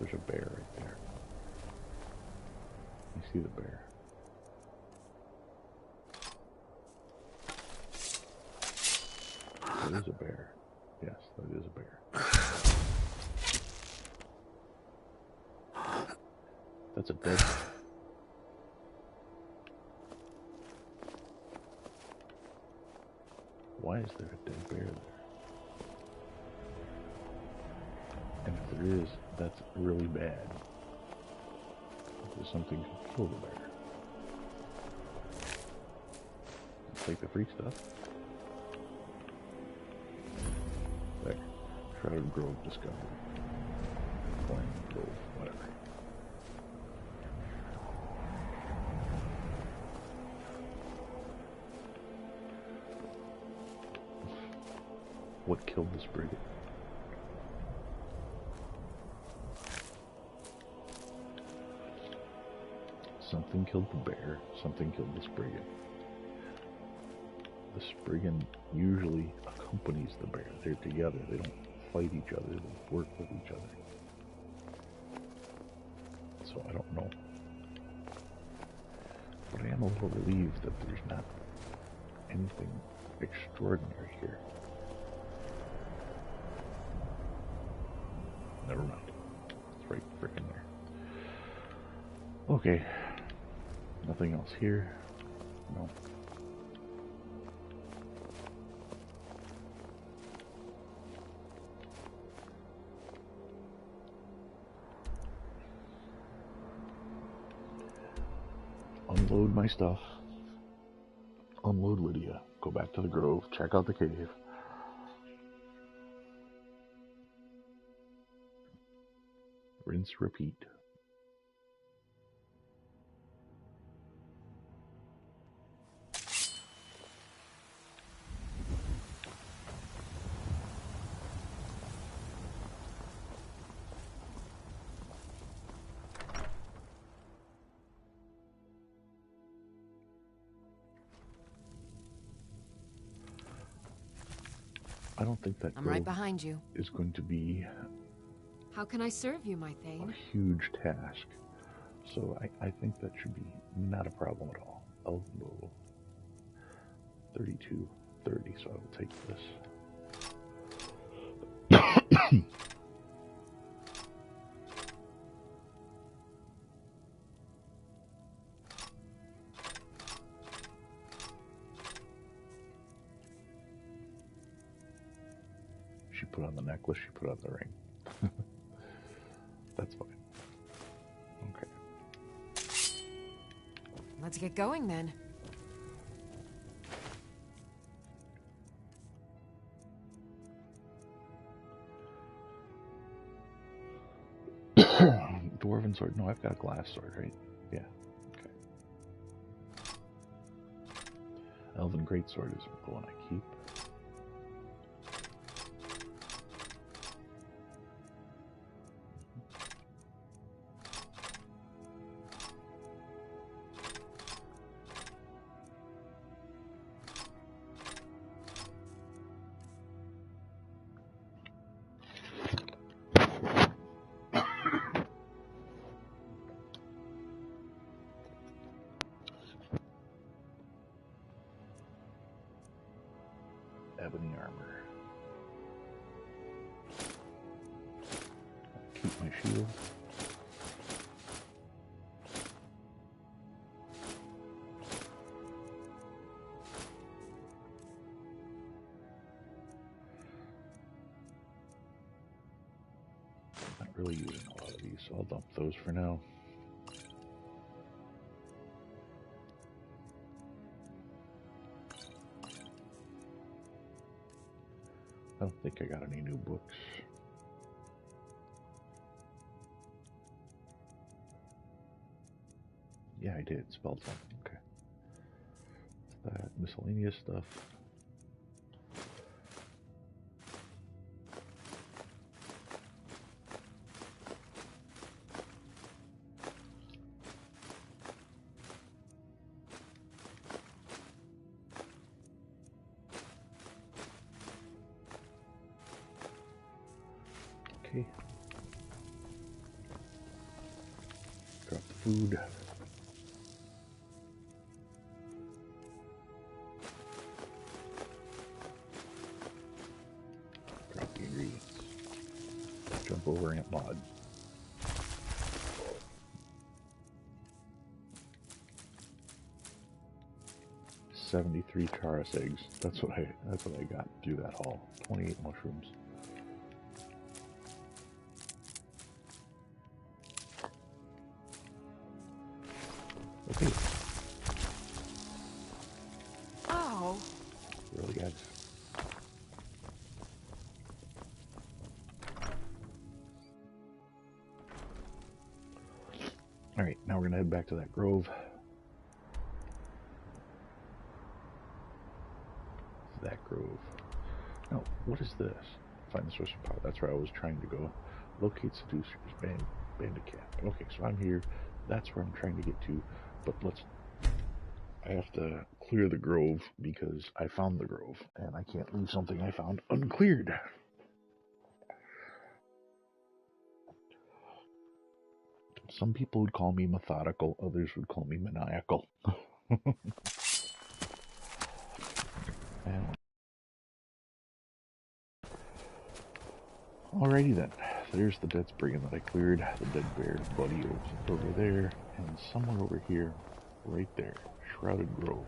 There's a bear right there. You see the bear. There is a bear. Yes, that is a bear. That's a dead bear. Why is there a dead bear there? And if there is, that's really bad. Because something could kill the bear. Take the free stuff. There. Shrouded Grove discovered. Flame Grove, whatever. What killed this brigade? Something killed the bear, something killed the spriggan. The spriggan usually accompanies the bear. They're together, they don't fight each other, they work with each other. So I don't know. But I am a little relieved that there's not anything extraordinary here. Never mind. It's right frickin' there. Okay. Nothing else here? No. Unload my stuff. Unload Lydia. Go back to the grove. Check out the cave. Rinse, repeat. I don't think that I'm right behind you. is going to be How can I serve you, my Thane? a huge task. So I think that should be not a problem at all. Elbow 3230, so I will take this. put on the necklace, she put on the ring. That's fine. Okay. Let's get going then. Dwarven sword. No, I've got a glass sword, right? Yeah. Okay. Elven greatsword is the one I keep. Ebony armor. Keep my shield. Not really using a lot of these, so I'll dump those for now. I don't think I got any new books. Yeah, I did. Spell something. Okay. That miscellaneous stuff. Okay. Drop the food. Drop the ingredients. Jump over Ant Mod. $73 Charis eggs. That's what I got through that haul. 28 mushrooms. Okay. Oh. Really, guys. Alright, now we're gonna head back to that grove. That grove. Now, what is this? Find the source of power. That's where I was trying to go. Locate seducers. Bandit camp. Okay, so I'm here. That's where I'm trying to get to. But I have to clear the grove because I found the grove. And I can't leave something I found uncleared. Some people would call me methodical. Others would call me maniacal. And alrighty then. There's the dead spring that I cleared. The dead bear's buddy over there. And somewhere over here, right there, Shrouded Grove.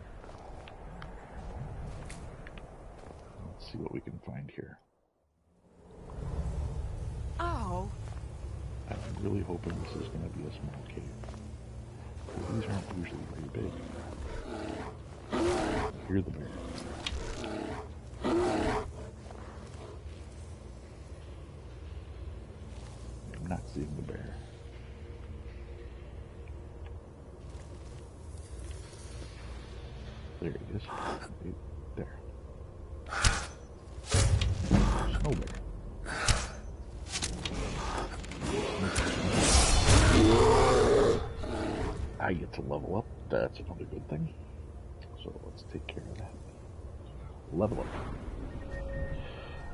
Let's see what we can find here. Oh. I'm really hoping this is going to be a small cave. These aren't usually very big. Hear the bear. I'm not seeing the bear. There it is. Right there. Snow bear. I get to level up. That's another good thing. So let's take care of that. Level up.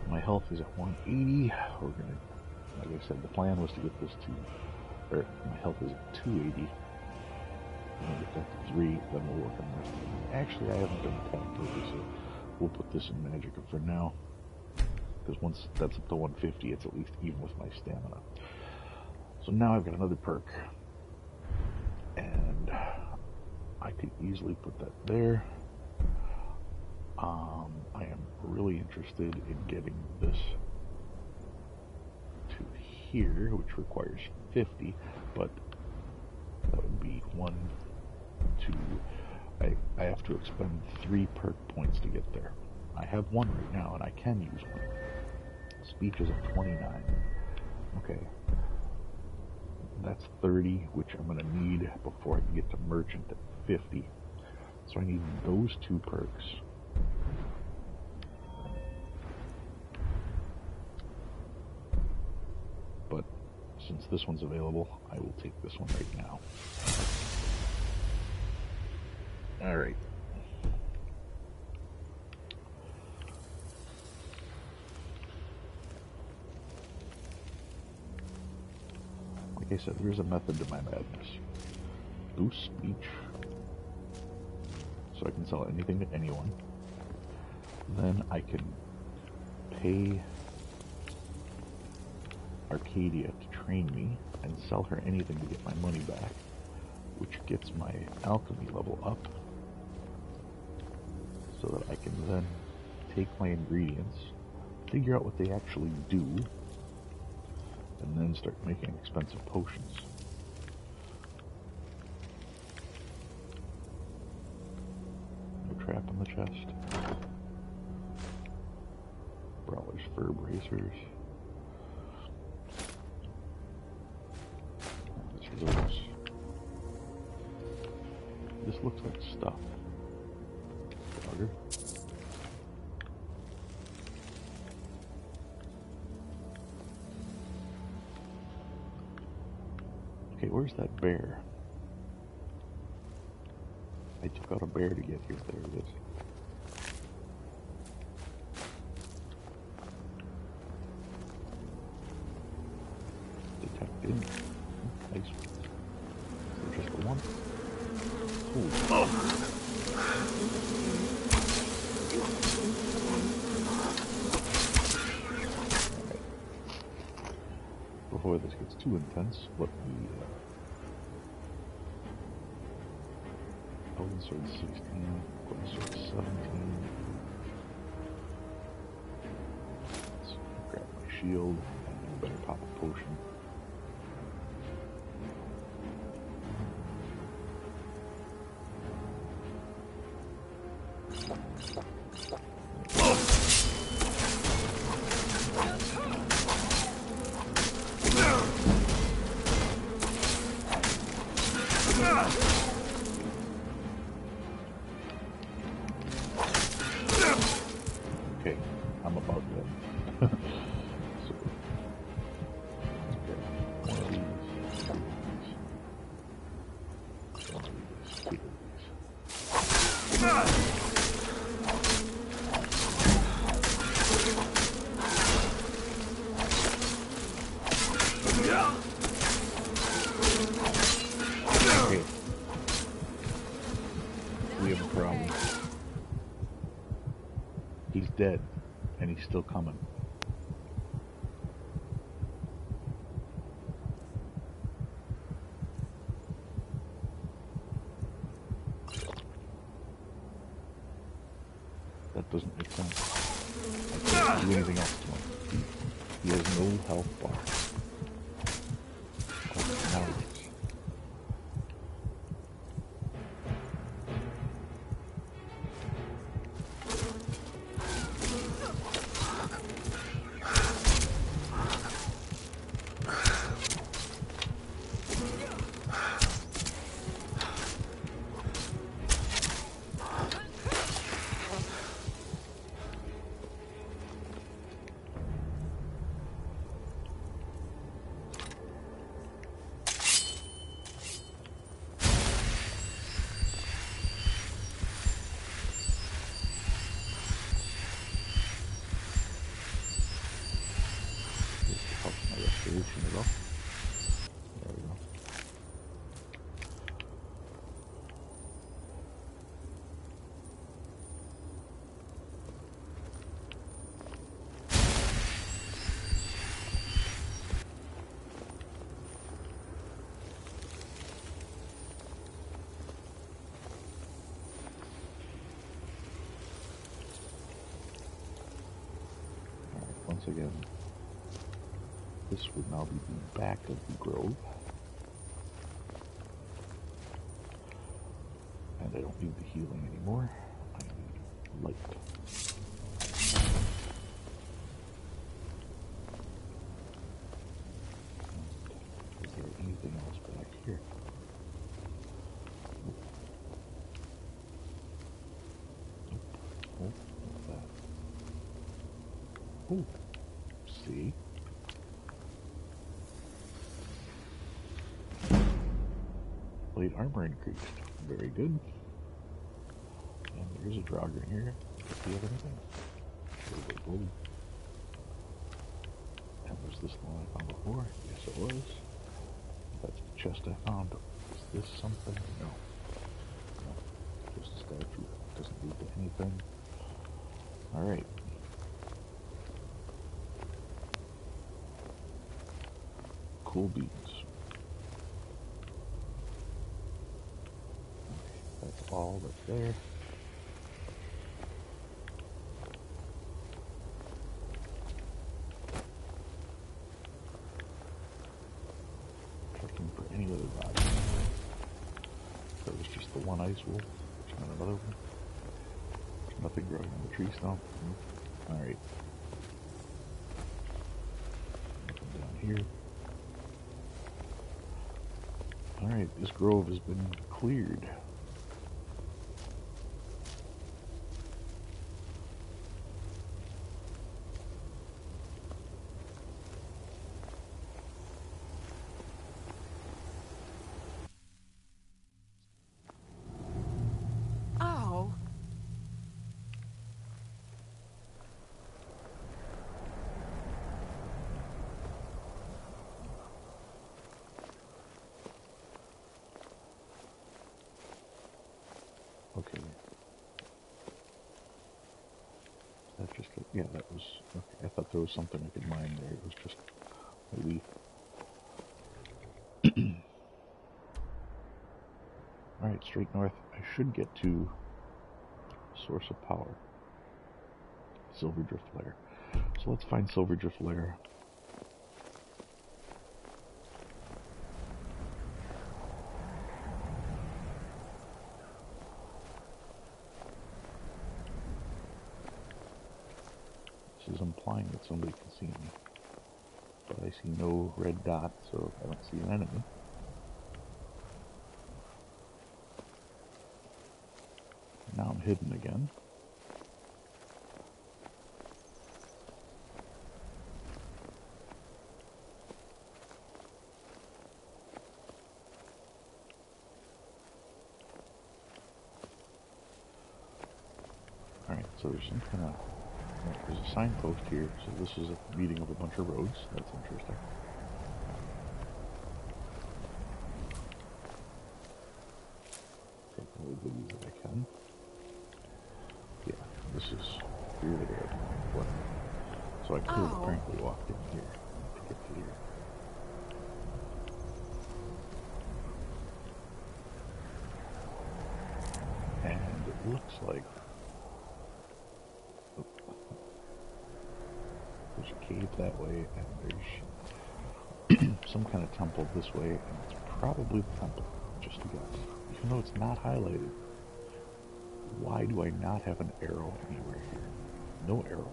My health is at 180. We're gonna, like I said, the plan was to get this to, or my health is at 280. We're gonna get that to 3, then we'll work on the rest of it. Actually, I haven't done the point purpose, so we'll put this in magic for now. Because once that's up to 150, it's at least even with my stamina. So now I've got another perk. And I could easily put that there. I am really interested in getting this here, which requires 50, but that would be 1, 2. I have to expend 3 perk points to get there. I have 1 right now, and I can use 1. Speech is at 29. Okay. That's 30, which I'm going to need before I can get to Merchant at 50. So I need those 2 perks. But since this one's available, I will take this one right now. Alright. Like I said, there's a method to my madness. Boost speech, so I can sell anything to anyone. Then I can pay Arcadia to train me and sell her anything to get my money back, which gets my alchemy level up, so that I can then take my ingredients, figure out what they actually do, and then start making expensive potions. No trap on the chest. Brawler's fur bracers. Those. This looks like stuff. Hoarder. Okay, where's that bear? I took out a bear to get here. There it is. Detected. Nice. Is there just the one? Oh. Alright. Before this gets too intense, let me Golden Sword 16, Golden Sword 17. Let's grab my shield and better pop a potion. Okay, I'm about dead. So, one of these, two of these, one of these, two of these. Okay. We have a problem. He's dead, and he's still coming. That doesn't make sense. I can't do anything else to him. He has no health bar. Oh, now he is. It up. There we go. All right, once again, this this would now be the back of the grove. And I don't need the healing anymore. I need light. Is there anything else back here? Oh, what's that? Oh, see? Blade armor increased. Very good. And there's a Draugr in here. Does he have anything? A little bit of gold. And was this the one I found before? Yes, it was. That's the chest I found. Is this something? No. No. Just a statue. Doesn't lead to anything. Alright. Cool beans. Okay, that's all that's there. Checking for any other bodies. That was just the one ice wolf. There's not another one. There's nothing growing on the tree stump. Alright. Nothing down here. Alright, this grove has been cleared. Oh. Okay. That just, yeah, that was, okay. I thought there was something I could mine there. It was just maybe. Alright, straight north. I should get to source of power. Silverdrift Lair. So let's find Silverdrift Lair. This is implying that somebody can see me. But I see no red dot, so I don't see an enemy. Now I'm hidden again. Alright, so there's some kind of... There's a signpost here, so this is a meeting of a bunch of roads. That's interesting. Take all the goodies that I can. Yeah, this is really good. What? So I could have apparently walked in here to get to here. And it looks like there's a cave that way, and there's some kind of temple this way, and it's probably the temple, just a guess. Even though it's not highlighted, why do I not have an arrow anywhere here? No arrow.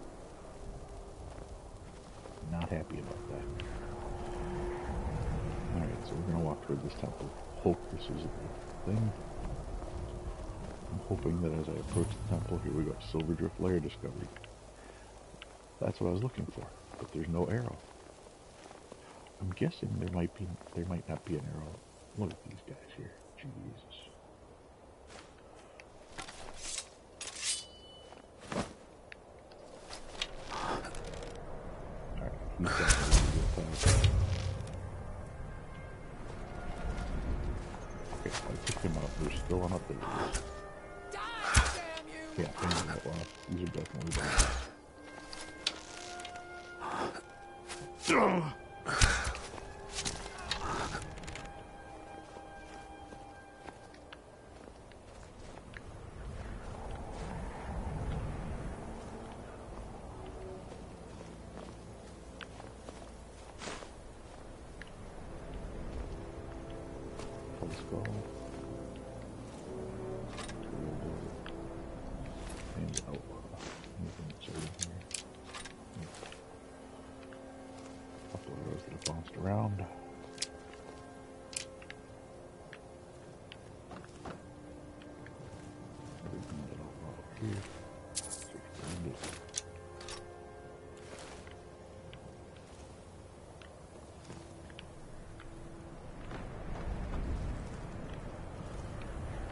Not happy about that. Alright, so we're going to walk toward this temple. Hope this is the thing. I'm hoping that as I approach the temple, here we go, Silverdrift Lair discovery. That's what I was looking for, but there's no arrow. I'm guessing there might not be an arrow. Look at these guys here. Jesus. Alright, he's got to okay, I took him out. There's still one up there. Yeah, things are not lost. These are definitely bad. skull. And anything that's over here. A couple of those that have bounced around. Everything that I'll here.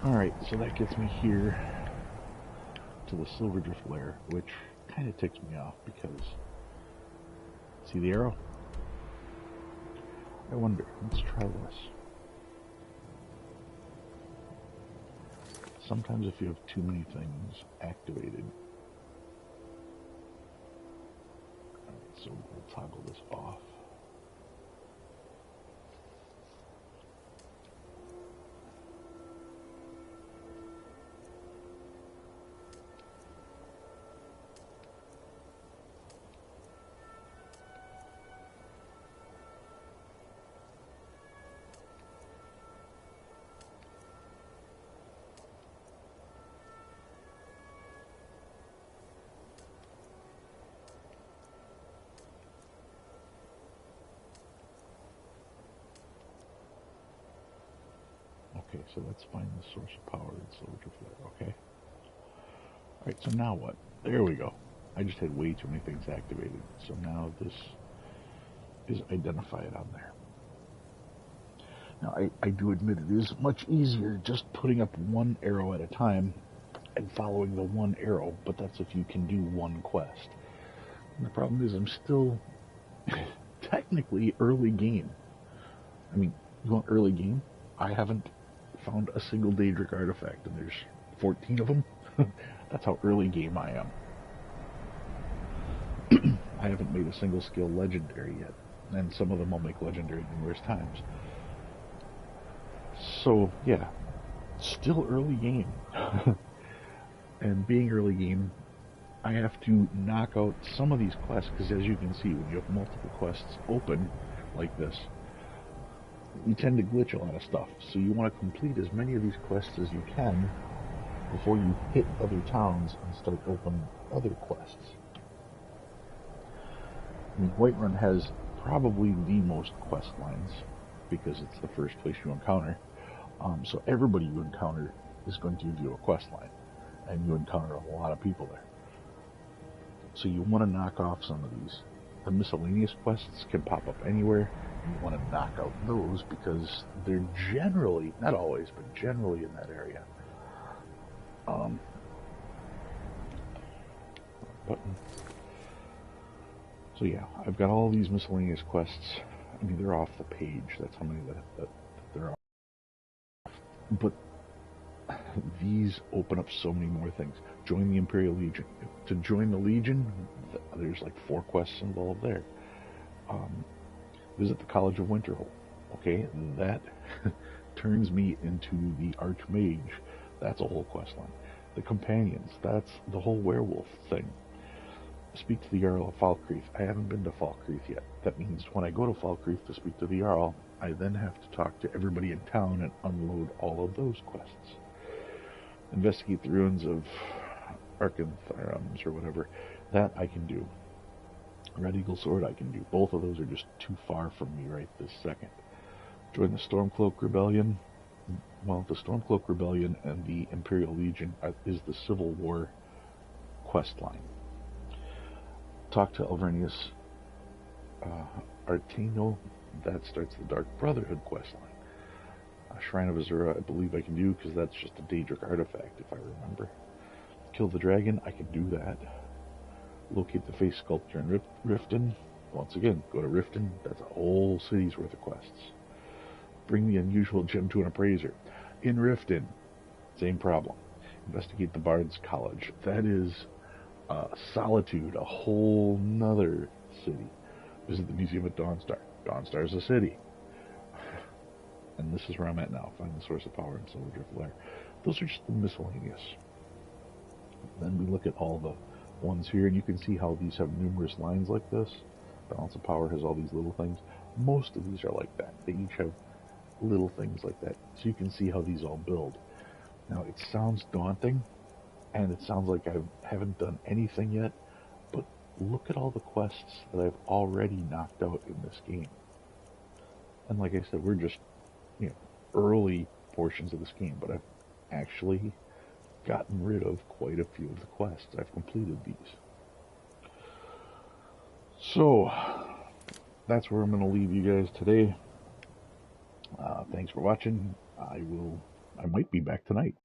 Alright, so that gets me here to the Silver Drift lair, which kind of ticks me off because, see the arrow? I wonder, let's try this. Sometimes if you have too many things activated, alright, so we'll toggle this off. Okay, so let's find the source of power in Silver Drift lair, okay? Alright, so now what? There we go. I just had way too many things activated, so now this is identified on there. Now, I do admit it is much easier just putting up one arrow at a time and following the one arrow, but that's if you can do one quest. And the problem is I'm still technically early game. I mean, you want early game? I haven't found a single Daedric artifact, and there's 14 of them. That's how early game I am. I haven't made a single skill legendary yet, and some of them I'll make legendary numerous times. So, yeah, still early game. And being early game, I have to knock out some of these quests, because as you can see, when you have multiple quests open like this, you tend to glitch a lot of stuff. So you want to complete as many of these quests as you can before you hit other towns and start opening other quests. I mean, Whiterun has probably the most quest lines because it's the first place you encounter. So everybody you encounter is going to give you a quest line, and you encounter a lot of people there. So you want to knock off some of these. The miscellaneous quests can pop up anywhere. You want to knock out those because they're generally, not always, but generally in that area. Button. So yeah, I've got all these miscellaneous quests. I mean, they're off the page. That's how many that they're off. But these open up so many more things. Join the Imperial Legion. To join the Legion, there's like 4 quests involved there. Visit the College of Winterhold. Okay, that turns me into the Archmage. That's a whole quest line. The Companions, that's the whole werewolf thing. Speak to the Jarl of Falkreath. I haven't been to Falkreath yet. That means when I go to Falkreath to speak to the Jarl, I then have to talk to everybody in town and unload all of those quests. Investigate the ruins of Arkantharums or whatever. That I can do. Red Eagle Sword I can do. Both of those are just too far from me right this second. Join the Stormcloak Rebellion. Well, the Stormcloak Rebellion and the Imperial Legion is the Civil War quest line. Talk to Alvernius Arteno. That starts the Dark Brotherhood quest line. Shrine of Azura I believe I can do because that's just a Daedric artifact if I remember. Kill the Dragon, I can do that. Locate the face sculpture in Riften. Once again, go to Riften. That's a whole city's worth of quests. Bring the unusual gem to an appraiser. In Riften, same problem. Investigate the Bard's College. That is Solitude, a whole nother city. Visit the Museum at Dawnstar. Dawnstar is a city. And this is where I'm at now. Find the source of power in Silver Drift lair. Those are just the miscellaneous. Then we look at all the ones here, and you can see how these have numerous lines like this. Balance of Power has all these little things. Most of these are like that. They each have little things like that, so you can see how these all build. Now, it sounds daunting, and it sounds like I haven't done anything yet, but look at all the quests that I've already knocked out in this game. And like I said, we're just, early portions of this game, but I've actually gotten rid of quite a few of the quests. I've completed these. So, that's where I'm going to leave you guys today. Thanks for watching. I might be back tonight.